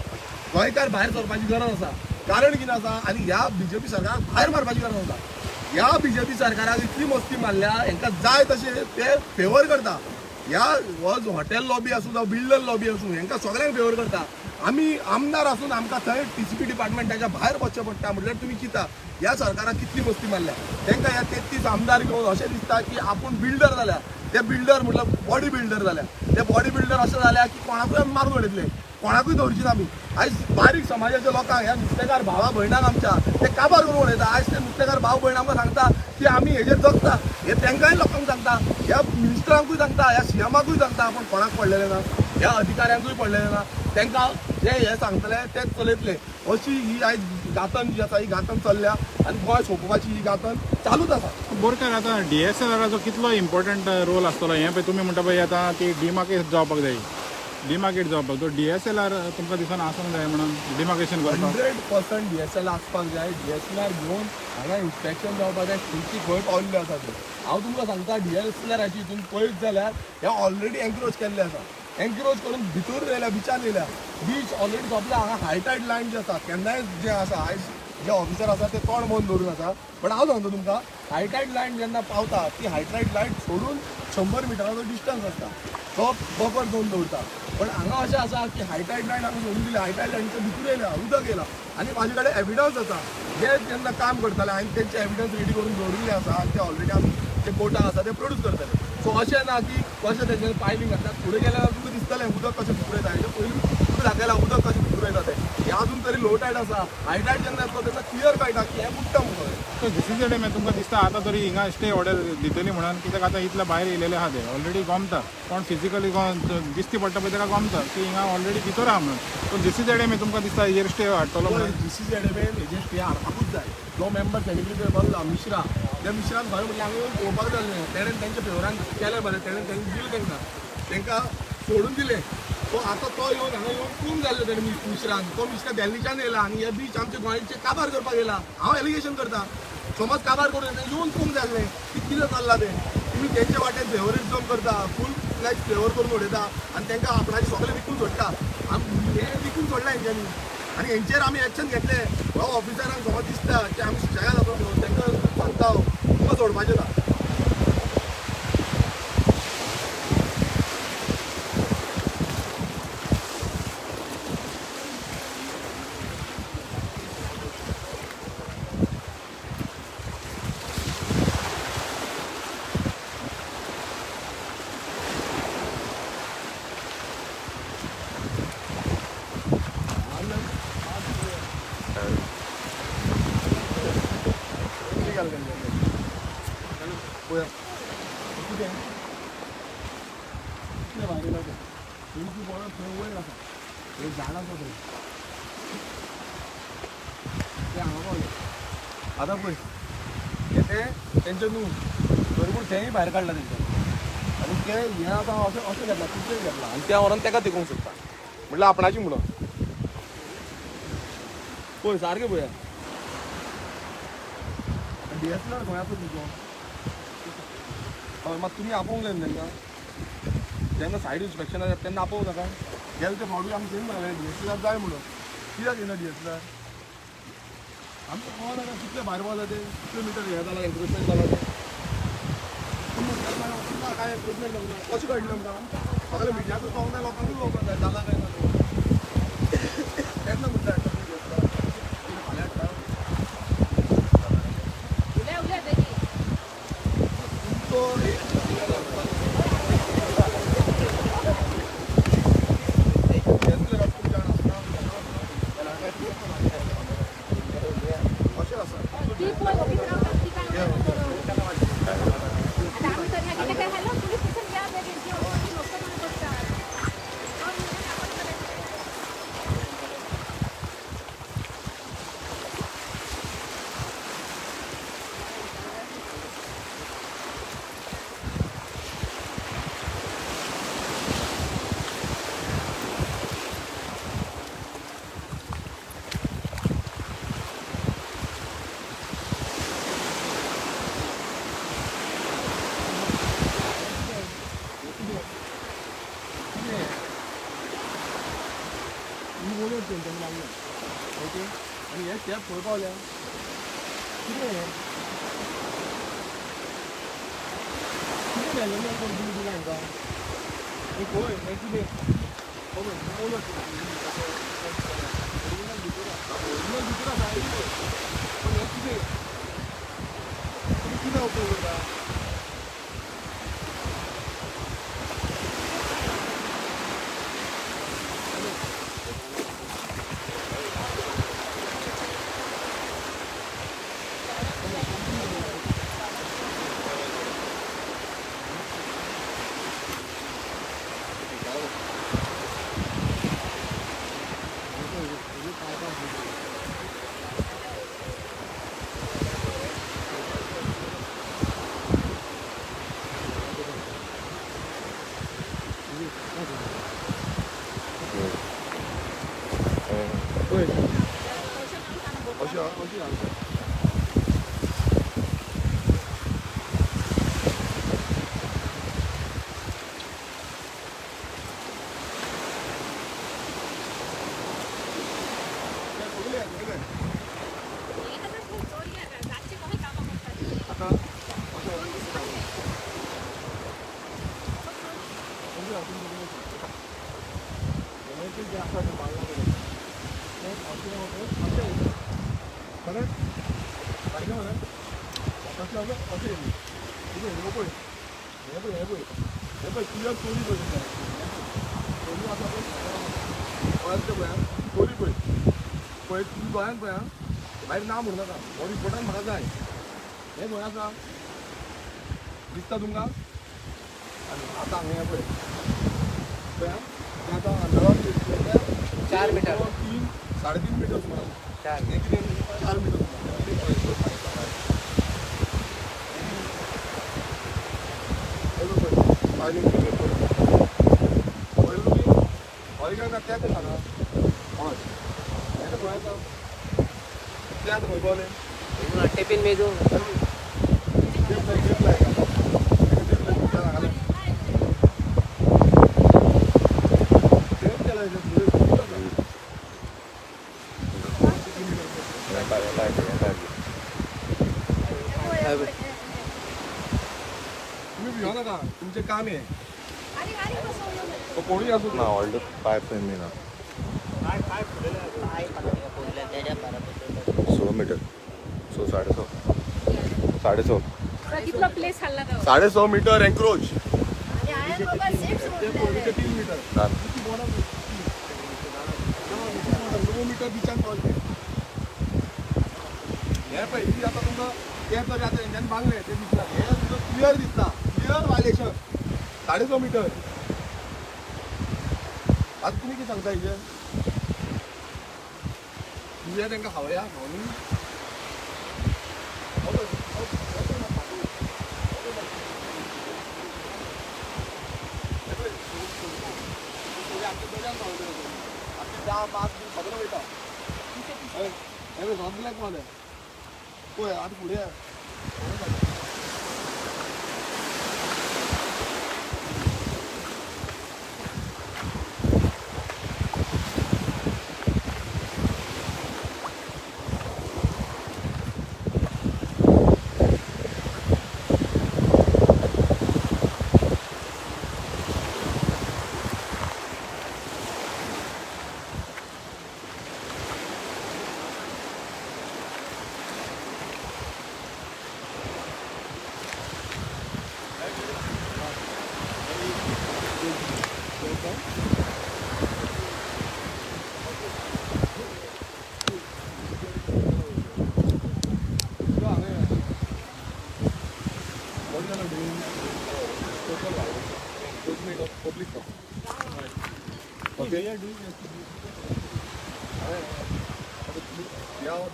गोंयकार भायर सरपाची गरज आसा कारण कितें आसा आनी ह्या BJP सरकाराक भायर मारपाची गरज आसा ह्या BJP सरकाराक इतली मस्ती मारल्या हांकां जाय तशें ते फेवर करता ह्या हो हॉटेल लॉबी आसूं जावं बिल्डर लॉबी आसूं हांकां सगळ्यांक फेवर करता आमी आमदार आसून आमकां थंय TCP डिपार्टमेंटाच्या भायर वचचें पडटा म्हटल्यार तुमी चिंता ह्या सरकाराक कितली मस्ती मारल्या तांकां ह्या 33 आमदार घेवन अशें दिसता की आपूण बिल्डर जाल्या ते बिल्डर म्हटल्यार बॉडी बिल्डर जाल्या ते बॉडी बिल्डर अशें जाल्या की कोणाकूय मारून उडयतले कोणाकूय दवरची ना आमी आयज बारीक समाजाच्या लोकांक ह्या नुस्तेकार भावा भयणांक आमच्या ते काबार करून उडयता आयज ते नुस्तेकार भाव भयण आमकां सांगता की आमी हेजेर जगता हे तांकांय लोकांक सांगता ह्या मिनिस्टरांकूय सांगता ह्या CMाकूय सांगता पूण कोणाक पडलेलें ना ह्या अधिकाऱ्यांकूय पडलेलें ना तांकां जे हे सांगतले तेच चलयतले अशी ही आयज ही गातन जी आसा ही गातन चल्ल्या आनी गोंय सोंपोवपाची ही गातन चालूच आसा. बोरकार आता DSLRाचो कितलो इम्पॉर्टंट रोल आसतलो हें पळय तुमी म्हणटा पळय आतां ती डिमार्केट जावपाक जाय डिमार्केट जावपाक तो DSLR तुमकां दिसान आसूंक जाय म्हणून डिमार्केशन करपाक 100% DSLR आसपाक जाय. DSLR घेवन हांगा इन्स्पेक्शन जावपाक जाय खंयची खंय पावल्ले आसा ते. हांव तुमकां सांगता DSLRाची हितून पळयत जाल्यार हे ऑलरेडी एनक्रोच केल्ले आसा. एनक्रोच करून भितर येयल्या बिचार येयल्या. बीच ऑलरेडी सोंपला. हांगा हायटायड लायन जी आसा केन्नाय जे आसा आयज जे ऑफिसर आसा ते तोंड बंद दवरून आसा. पण हांव सांगता तुमकां हायटायड लायन जेन्ना पावता ती हायटायड लायन सोडून 100 मिटराचो डिस्टन्स आसता तो बफर दोन दवरता. पण हांगा अशें आसा की हायटायड लायन हांगा सोडून दिली हायटायड लायनीच्या भितर येयल्या उदक येयला आनी म्हाजे कडेन एविडन्स आसा जे जेन्ना काम करताले हांवें तेंचे एविडन्स रेडी करून दवरिल्ले आसा आनी ते ऑलरेडी आमी जे कोर्टाक आसा ते प्रोड्यूस करतले. सो अशें ना की कशें तेंचे पायलिंग घातल्यार फुडें गेल्यार तुमकां दिसतलें उदक कशें भितर येता हेजे पयलीं तुमकां दाखयलां उदक कशें भितर येता तें. हें अजून तरी लो टायड आसा. हायटायड जेन्ना येता तेन्ना क्लियर कळटा की हें बुडटा म्हणून. सो डिसिजन मागीर तुमकां दिसता आतां तरी हिंगा स्टे ऑर्डर दितली म्हणून कित्याक आतां इतले भायर येयलेले आहा ते ऑलरेडी गोमता कोण फिजिकली दिसती पडटा पळय ताका गोमता की हिंगा ऑलरेडी भितर आहा म्हणून. सो डिसिजन मागीर तुमकां दिसता हेजेर स्टे हाडटलो म्हणून DCZ हेजेर स्टे हाडपाकूच जाय. जो मेंबर सेक्रेटरी बसला मिश्रा त्या मिश्रान खरें म्हणल्यार हांगा येवन पळोवपाक जाल्लें तेणें तेंच्या फेवरान केलें बरें तेणें दिलें तेंकां सोडून दिलें. सो आतां तो येवन हांगा येवन प्रूव जाल्लो तेणें मिश्रान तो मिश्रा दिल्लीच्यान येयला आनी हे बीच आमच्या गोंयचे काबार करपाक येयला. हांव एलिगेशन करता समज काबार करून येता येवन प्रूव जाल्लें की कितें चल्लां तें. तुमी तेंच्या वाटेन फेवरिजम करता फूल फ्लॅज फेवर करून उडयता आनी तेंकां आपणाचें सगळें विकून सोडटा. हें विकून सोडलां हेंच्यांनी आनी हेंचेर आमी एक्शन घेतले. हो ऑफिसरांक समज दिसता की आमी सुशेगाद जाता म्हणून तेंकां सांगता हांव तुमकां सोडपाचें ना. आता पळय ते तेंचे न्हू बरोबर तेंय भायर काडला तेंच्यान आनी ते हें आतां अशें अशें घेतला कुचेर घेतला आनी त्या व्हरोन तेका तिकोवंक सोदता म्हणल्यार आपणाची म्हणून. पळय सारकें पळया DSLR खंय आसा तुजो हय मात तुमी आपोवंक जाय न्ही तेंकां जेन्ना सायड इन्स्पेक्शन येता तेन्ना आपोवंक नाका. गेले ते फावटी आमी थंय सांगलें DSLR जाय म्हणून कित्याक येना DSLR आमकां कळना ना कितले भायर वता ते कितले मिटर हें जालां एन्क्रोचमेंट जालां ते काय एन्क्रोचमेंट जावना कशें कळटलें आमकां सगळें मिडियाकूय कळोंक जाय लोकांकूय कळोवपाक जाय जालां काय ना तेन्ना म्हणटा फाल्यां हाडटा उल्या उल्या बेगी तो ती पण किती रावतात ती काय आता आम्ही तर ह्या काय हॅलो तुम्ही कुठे या बेगी जी लोक म्हणत असतात ओके आनी हे स्टेप खंय पावल्या कितें कितें मेलें तुमी दिला हांकां खंय हें कितें ओरिजिनल भितर आसा पूण हें कितें कितें उपयोग करता कसलं असं असे हे पळय क्लियर स्टोरी पळय स्टोरी आसा पळय स्टोरी पळय पळय तुम्ही गोंयांत पळय आं भायर ना म्हणू नाका हो रिपोर्टान म्हाका जाय हे खंय आसा दिसता तुमकां आतां हांगा हें पळय पळय आं तें आतां अंडरग्रावंड 4 मीटर 3-3.5 मीटर सुमार 4 हे कितें 4 मीटर टिफिन में दूँ तुम्ही भियो नाका तुमचें काम हे आणि गाडी बसवलं तो कोणूय आसूं ना ऑल्ड पाइप में ना काय बोलले त्याच्या बरोबर 100 मीटर 100 150 तिथला प्लेस हल्ला का 150 मीटर एन्क्रोच आणि आय बाबा सेफ सोडले 3 मीटर ना 9 मीटर बिचान पावले हे पळय ही आतां तुमकां ते तरी आतां हेंच्यानी बांदले ते दिसता हे तुमकां क्लियर दिसता क्लियर वायलेशन 6.5 मीटर आतां तुमी कितें सांगता हेजें तुझे तांकां खावया खावनी खबर वयता ब्लॅक माले पळय आतां फुडें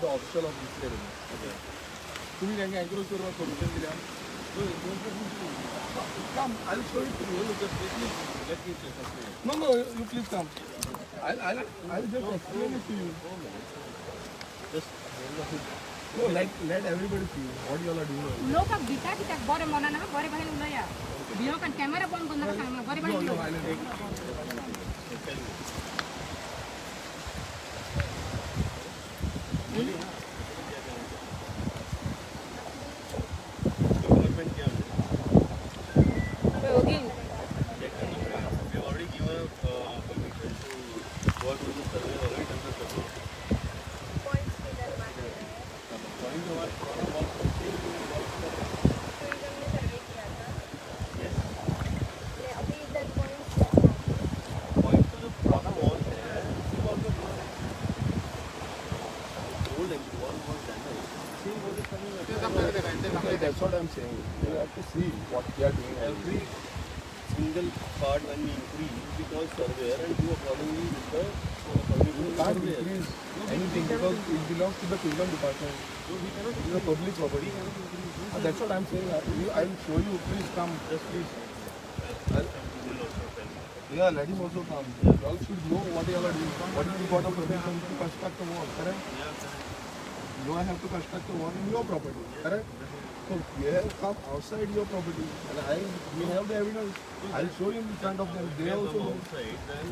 the official of this ceremony. तुम्ही त्यांना एन्क्रोच करपाक परमिशन दिल्या come I'll show it to you just let me check no you please come I'll just explain it to you no let everybody see what you all are doing लोक भिता कित्याक बरें मना ना बरें भायर उलया भियो कारण कॅमेरा बंद करून नाका सांगना बरें भायर That's what I'm saying. You have to see what they are doing. Every single part when we increase, we call surveyor and do accordingly with the You can't increase anything because it belongs to the tourism department. It's a public property. That's what I'm saying. I'll show you. Please come. Just please. Yeah, let him also come. You all should know what you all are doing. What is the got of permission to construct a wall, correct? You all have to construct a wall in your property, correct? So they have come outside your property, and we have the evidence. I'll show you in front of them. They also know. outside, then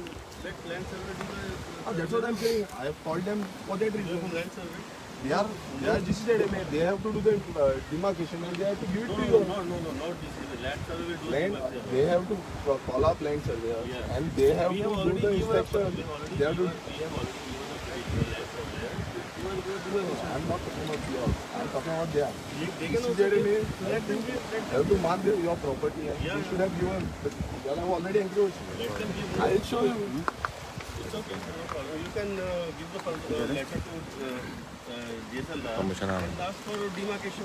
let land survey do the That's what I'm saying. I have called them for that reason. land survey. They are GCZMA. They have to do the demarcation and they have to give it to you. No, not this. The land survey will do Land, the survey. they have to call up land surveyor Yeah. and they have We to have do already the given a inspection. we have already They have to. given a criteria land surveyor. I'm not talking about yours. I'm talking about theirs. They have to mark your property and you should have given. You have already encroached. I'll show you. It's okay, no problem. You can give the letter to DSLR Commissioner. and ask for demarcation.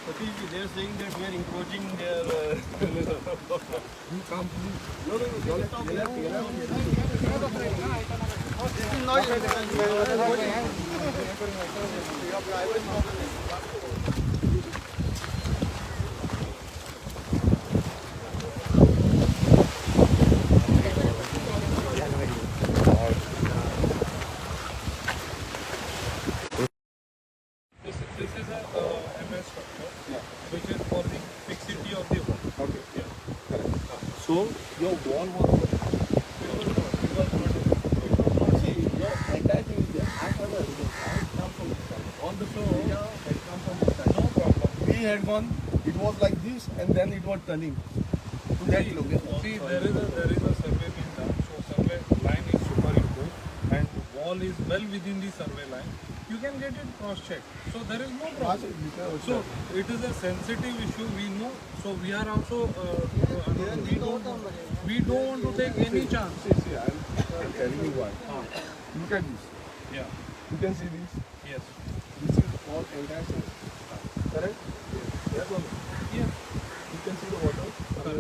But if they are saying that we are encroaching their... This is a MS structure, which is for the fixity of the wall. Okay. So your wall was. See, your entire thing is there. I have a evidence. I have come from this side. On the floor, I come from this side. No problem. We had gone. It was like this, and then it was turning to that location. See, there is a survey being done, so survey line is superimposed and wall is well within the survey line. You can get it cross-checked. So there is no problem. So it is a sensitive issue, we know. So we are also, we don't want to take any chance. See, I'm telling you why. Look at this. Yeah, You can see this. yes. This is all entire survey. Correct? Yes or no? Yes. You can see the water. There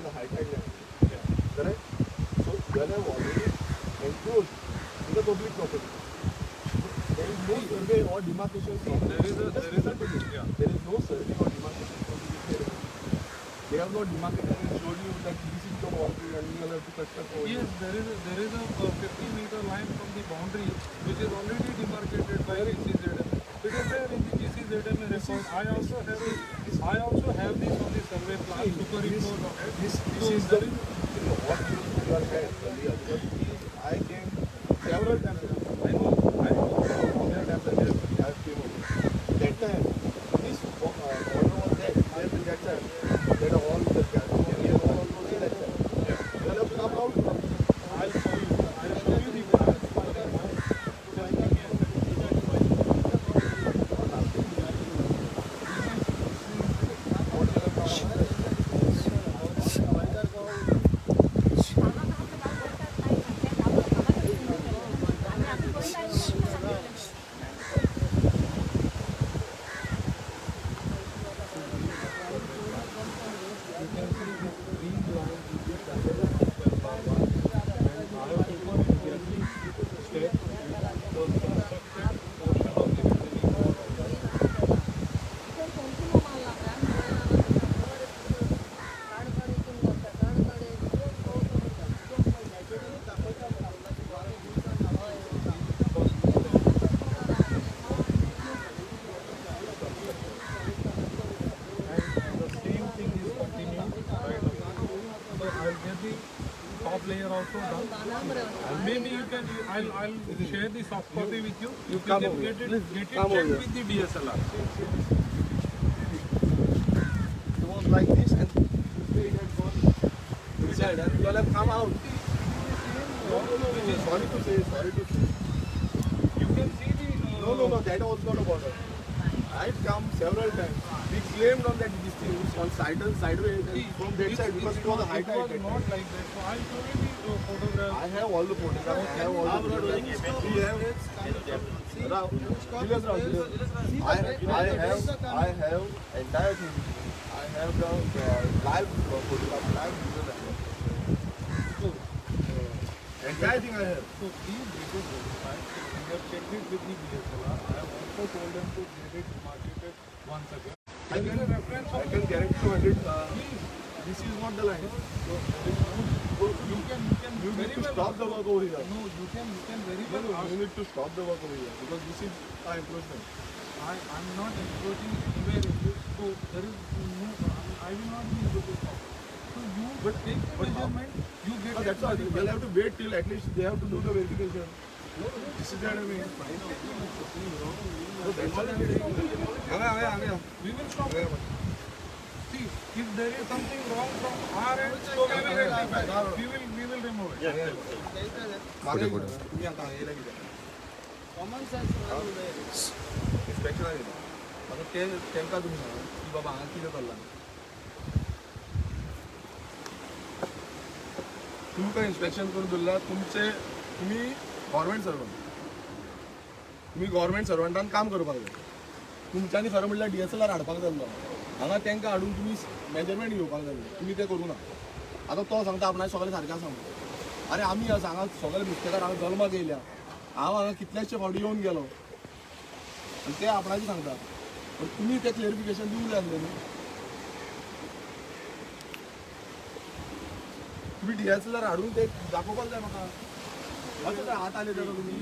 is a high tide line. Yeah. Correct? So when I have already encroached in the public property, there is no survey or demarcation from There is yeah. There is no survey or demarcation from the area. They have not demarcated and showed you that this is the boundary and you will have to construct over Yes, there is a 50-meter line from the boundary which is already demarcated by GCZM. It is there in the GCZM record. I also have this on the survey plan superimposed on it. This So is there the is what you are saying earlier because I came several times. I know several times I came over. That time this order was there with that side. That all the area all was in that side. You will have to come out. I'll show you the plan. Top layer also done. And maybe you can. I'll share the soft copy with you. You can get it checked with the DSLR. It was like this and it had gone inside and you will have come out. Sorry to say. You can see the. No, that was not a border. I had come several times. We claimed on that this thing on sideways and from that side because it was a high It was tide. not like that. So I'll show you the photograph. I have all the photographs. I have all the photographs. We have. I have entire thing. I have the live photograph, live video. Entire thing I have. So these videos verified. We have checked it with the DSLR. I have also told them to get it marketed once again. I can guarantee you 100. This is not the line. You can You need very to well stop the work over here. No, you can very No, well ask. you need to stop the work over here because this is our encroachment. I'm not encroaching anywhere in this, so there is no. I will not be able to stop. So you take the measurement, you get it. That's all. They'll have to wait till at least they have to do the verification. This is what I mean. So that's all it is. We will stop. See, if there is something wrong from our end, so we will rectify. We will remove it. पुढे पुढे इन्स्पेक्शनाक येयला आतां तेंकां तुमी सांगा की बाबा हांगा कितें चल्लां तुमकां इन्स्पेक्शन करून दवरला तुम्ही गव्हर्मेंट सर्वंट तुम्ही गव्हर्मेंट सर्वंटान काम करपाक जाय तुमच्यांनी खरं म्हणल्यार DSLR हाडपाक जाय हांगा तेंकां हाडून तुमी मेजरमेंट घेवपाक जाय तुमी तें करूं ना आतां तो सांगता आपणाचें सगळें सारकें आसा म्हणून अरे आमी आसा हांगा सगळे नुस्तेकार हांगा जल्माक येयल्या हांव हांगा कितलेशे फावटी येवन गेलो आनी ते आपणाचें सांगता पण तुमी तें क्लियरिफिकेशन दिवंक जाय आसलें न्ही तुम्ही DSLR हाडून ते दाखोवपाक जाय म्हाका असं काय हात आले जाल्यार तुमी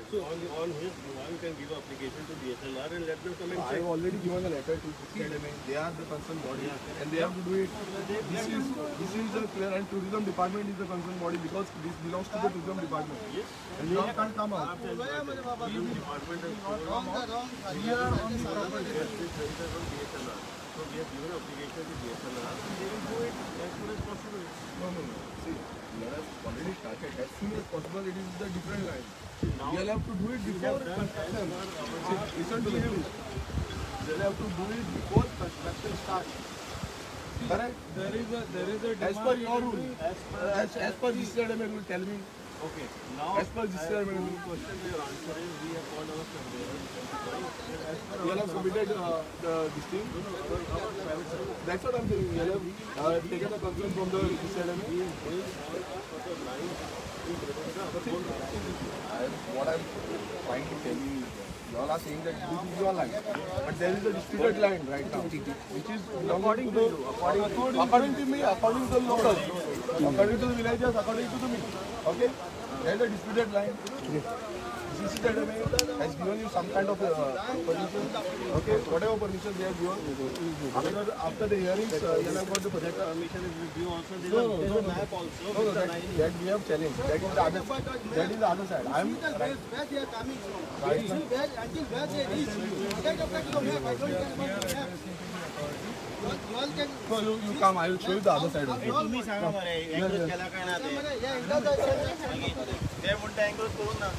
So on his you can give application to DSLR and let them come and I have already given a letter to CDMA. They are the concerned body and they have to do it. This is the clear and tourism department is the concerned body because this belongs to the tourism department. Yes. And you can't come out. department has We are on the property. DSLR. So we have given application to DSLR. They will do it as soon as possible. No. See, we have already started. As soon as possible, it is the different line. We will have to do it before construction. See, listen to me. We will have to do it before construction starts. Correct? There is a As per your rule. As per this CDMA rule, tell me. Okay. Now, As per this CDMA rule. question to your answer is we have called our surveyor. You will have submitted this thing. That's what I'm saying. You will have taken a concern from the CDMA. What I'm trying to tell you is you all are saying that this is your line, but there is a disputed line right now, which is according to the according to me, according to the local, according to the villagers, according to me. Okay, there is a disputed line. CCTV has given you some kind of permission. Okay, whatever permission they have given. After the hearings, you have got the project. Permission is with you also. No, There's a map also. No, that we have challenged. That is the other side. I'm Where they are coming from. Until where they reach you. Take a back your map. I don't care about the map. You all can. no, you come. I will show you the other side. Also. तुम्ही सांगा बरं एंग्रोज केला काय ना ते Yeah, एकदा जायचं. ते म्हणता एंग्रोज करून ना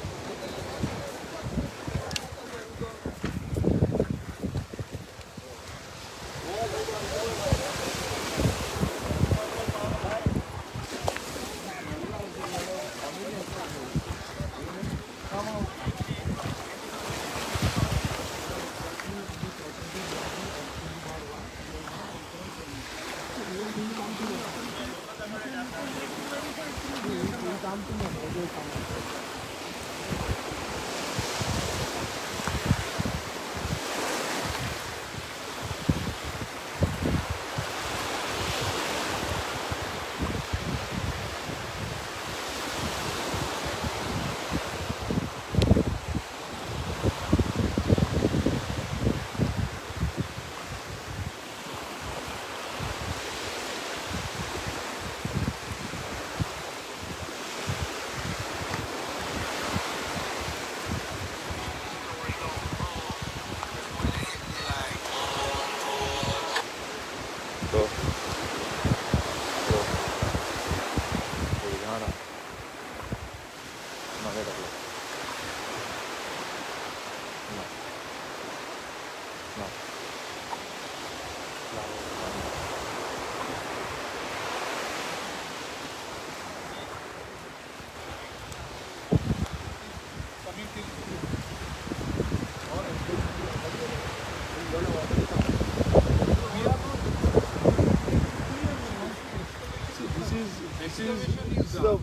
This is the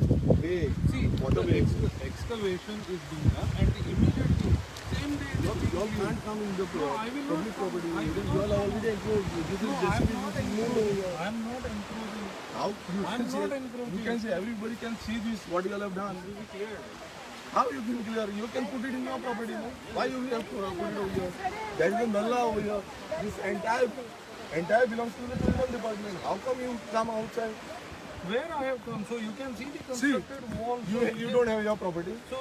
way. See, waterway excavation is being done and immediately same day You all can't come in the public property. You all are already enclosed. This is JCB. I am not encroaching. How you I can am say? not encroaching. You can say everybody can see this. What you all have done. How you can clear? You can put it in your property. No? Why you have to put it over here? There is a nalla over here. This entire belongs to the tourism department. How come you come outside? Where I have come, so you can see the constructed wall. You don't have your property. So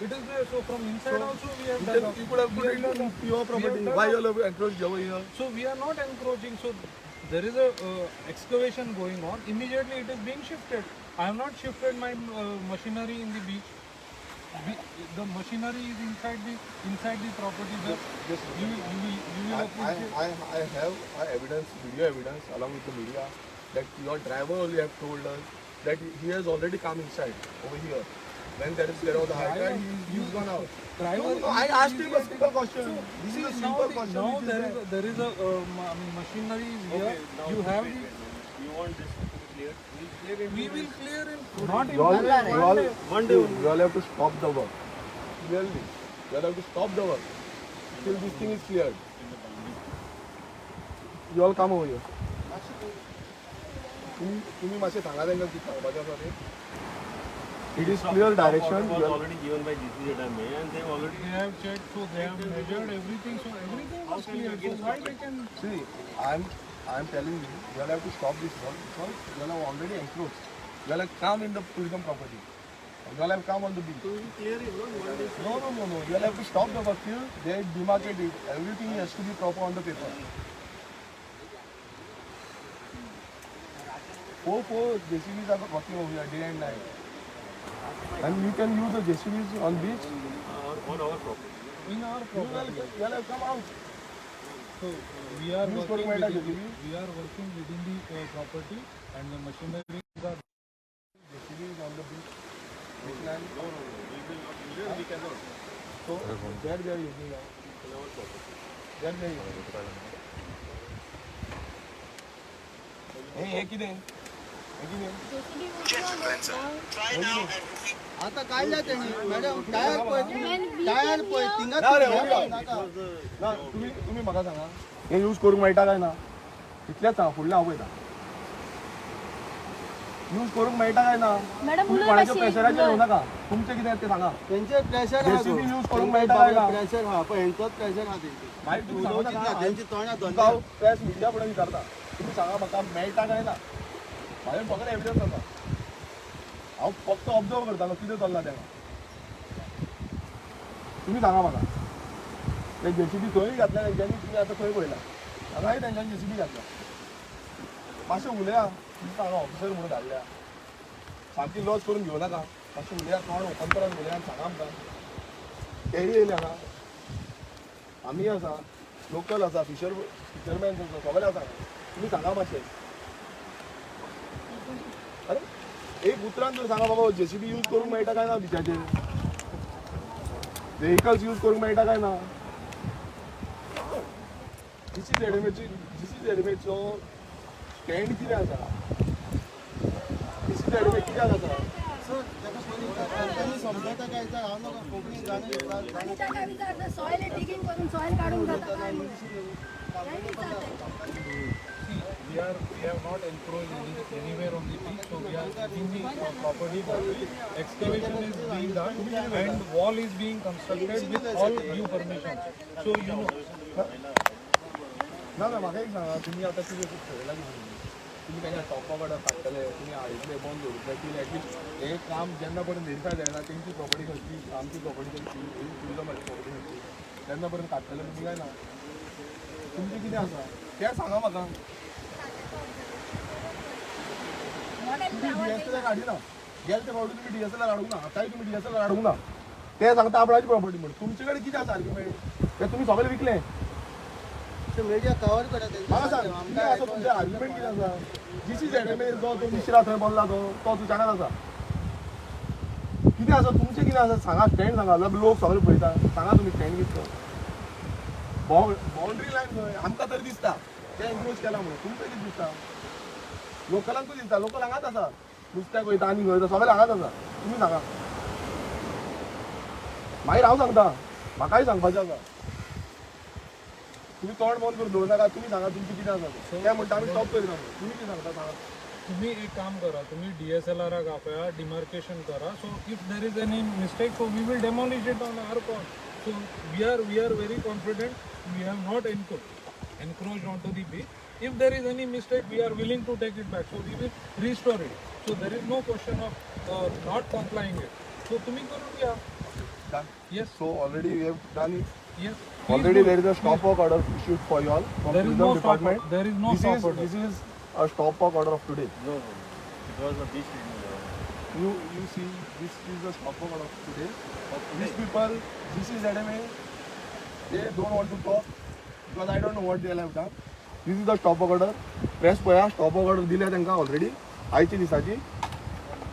it is there. So from inside also we have You done. could have put it in your property. Why you all have encroached over here? So we are not encroaching. So there is a excavation going on. Immediately it is being shifted. I have not shifted my machinery in the beach. The machinery is inside the property. You will appreciate. I have evidence, video evidence along with the media that your driver only have told us that he has already come inside over here. When there was a high tide, he's gone out. Driver. No, I asked him a simple question. This is a simple question. Now which is there is a machinery is here. You have the. You want this to be cleared? We will clear in not in You all, one day. One day only. you all have to stop the work. Clearly. You all have to stop the work till this thing is cleared. You all come over here. तुम्ही मातशें सांगा तांकां कितें सांगपाचें आसा तें. It is clear direction. Was already given by DCZMA and they already. They have checked, so they have measured everything, so everything was clear. So why they can? See, I'm telling you, you all have to stop this work because you all have already encroached. You all have come in the tourism property. You all have come on the beach. So we clear it, no? No. You all have to stop the work till they demarcate it. Everything has to be proper on the paper. Four JCBs are working over here day and night. And we can use the JCBs on beach. On our property. In our property. You all have come out. So we are Use working Coromandel within, JCB. we are working within the property, and the machinery are. JCBs on the beach. Beach land. No. We will not use it. We cannot. So there they are using now. In our property. There they are using. Hey, किती आता काय जाते madam tyre तिंगा ना तुम्ही म्हाका सांगा हे यूज करूंक मेळटा काय ना इतलेंच सांगा फुडलें हांव पळयतां यूज करूंक मेळटा काय ना मॅडम तुम्ही उलट कोणाच्या अशी प्रेशराचेर येवं नाका तुमचें कितें ते सांगा त्यांचे प्रेशर JCB यूज करूंक मेळटा काय ना प्रेशर हा पण यांचोच प्रेशर हा मागीर तुम्ही सांगू नाका त्यांची तोंडां तुमकां हांव प्रेस मिडिया फुडें विचारता तुम्ही सांगा म्हाका मेळटा काय ना म्हाजे फकत एविडन्स आसा हांव फक्त ऑब्जर्व करतालो कितें चल्लां तें तुम्ही सांगा म्हाका ते JCB थंय घातल्या तेंच्यांनी तुमी आतां खंय पळयला हांगाय तेंच्यांनी JCB घातल्या मातशें उलया तुमकां हांगा ऑफिसर म्हणून धाडल्या सामकी लॉस करून घेवं नाका मातशें उलया तोंड ओपन करून उलया आनी सांगा आमकां तेय येयले हांगा आमी आसा लोकल आसा फिशरमॅन्स आसा सगळे आसा तुम्ही सांगा मातशें अरे एक उतरान जर सांगा बाबा JCB यूज करूंक मेळटा काय ना बिचाचेर व्हेकल्स यूज करूंक मेळटा काय ना DCZMAचो स्टँड कितें आसा DCZMA कित्याक आसा त्यांनी समजवता काय हांव नका कोंकणी गाणं येतात आणि त्या काय विचारतात सॉइल डिगिंग करून सॉइल काढून जातात काय We have not encroached anywhere on the beach, so we are within the property. Excavation is being done and wall is being constructed with all due permission. So you know. ना म्हाका एक सांगा तुमी आतां कितें ठरयलां तुमी तेंच्या टॉपा कडेन काडटले तुमी हाडटले बंद दवरतले की एटलीस्ट हे काम जेन्ना पर्यंत व्हेरीफाय जायना तेंची प्रॉपर्टी खंयची आमची प्रॉपर्टी खंयची टुरिजमाची प्रॉपर्टी खंयची तेन्ना पर्यंत काडटले तुमी काय ना तुमचें कितें आसा तें सांगा म्हाका तुमी DSLR हाडिना गेले ते फावटी तुमी DSLR हाडूंक ना आतांय तुमी DSLR हाडूंक ना ते सांगता आपणाची प्रॉपर्टी म्हणून तुमचे कडेन कितें आसा आर्ग्युमेंट ते तुमी सगळे विकले मीडिया कव्हर करता म्हाका सांग कितें आसा तुमचें आर्ग्युमेंट कितें आसा DCZMA जो तो मिश्रा थंय बोल्ला तो सुचानत आसा कितें आसा तुमचें कितें आसा सांगा स्टँड सांगा लोक सगळे पळयता सांगा तुमी स्टँड कितें बाउंड्री लायन खंय आमकां तरी दिसता तें एन्क्रोच केला म्हणून तुमकां कितें दिसता लोकलांकूय दिसता लोकल हांगाच आसा नुस्त्याक वयता आनी खंय सगळे हांगाच आसा तुमी सांगा मागीर हांव सांगता म्हाकाय सांगपाचें आसा तुम्ही तोंड बंद करून दवरू नाका तुम्ही सांगा तुमची कितें आसा तें म्हणटा आमी स्टॉप करिना म्हणून तुमी कितें सांगता सांगा तुम्ही एक काम करा तुम्ही DSLR आपल्या डिमार्केशन करा so if there is any mistake so we will demolish it on our cost so we are very confident we have not encroached onto the beach if there is any mistake we are willing to take it back so we will restore it so there is no question of not complying it so तुम्ही करून घ्या Done. yes So already we have done it. yes Already there is a stop work order issued for you all from there is tourism no stop department. there is no stop order This is a stop work order of today. No. It was a beach cleaning. you see, this is the stop order of today. These people, this is ZMA, they don't want to talk because I don't know what they have done. This is the stop order. Press पळया stop order दिल्या तांकां already आयच्या दिसाची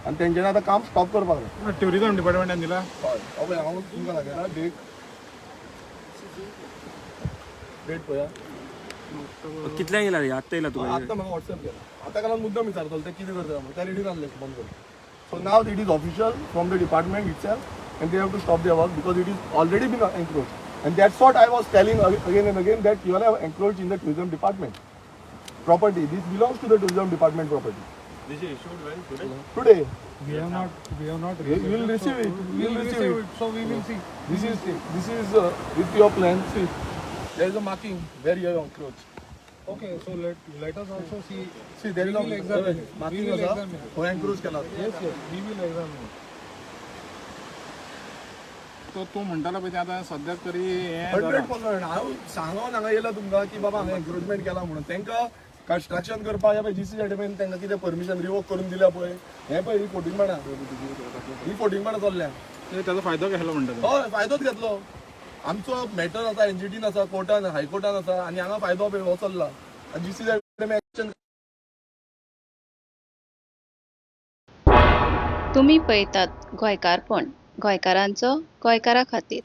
आणि तेंच्यानी आतां काम stop करपाक जाय. टुरिझम डिपार्टमेंटान दिला. हय हांव तुमकां दाखयता डेट पळया. कितल्या येयला रे आत्ता येयला तुका आतां म्हाका WhatsApp केला. आतां काल मुद्दाम विचारतलो ते कितें करता म्हणून त्या रेडी नासले बंद करून. So now it is official from the department itself and they have to stop their work because it is already been encroached. And that's what I was telling again and again that you all have encroached in the tourism department property. This belongs to the tourism department property. This is issued when today? Today, We have not we will receive it. We will receive it. So we will see. This is with your plan. See, there is a marking where you have encroached. Okay, so let us also see. See, there is We will examine it. marking We will also. examine it. Who encroached केला. Yes, we will examine it. तो तूं म्हणटालो पळय तें आतां सद्याक तरी हें 100% हांव सांगोन हांगा येयला तुमकां की बाबा हांगा एन्क्रोचमेंट केला म्हणून तांकां कंस्ट्रक्शन करपाक पळय जीसी सेटलमेंट तांकां कितें परमिशन रिवोक करून दिल्या पळय हें पळय ही फोटिंगपणां चल्ल्या. त्याचा फायदो घेतलो म्हणटा तूं. हय फायदोच घेतलो. आमचो मॅटर आसा एनजीटीन आसा कोर्टान हायकोर्टान आसा आनी हांगा फायदो पळय हो चल्ला आनी जीसी सेटलमेंट एक्शन. तुम्ही पळयतात गोंयकारपण गोंयकारांचो गोंयकारा खातीर.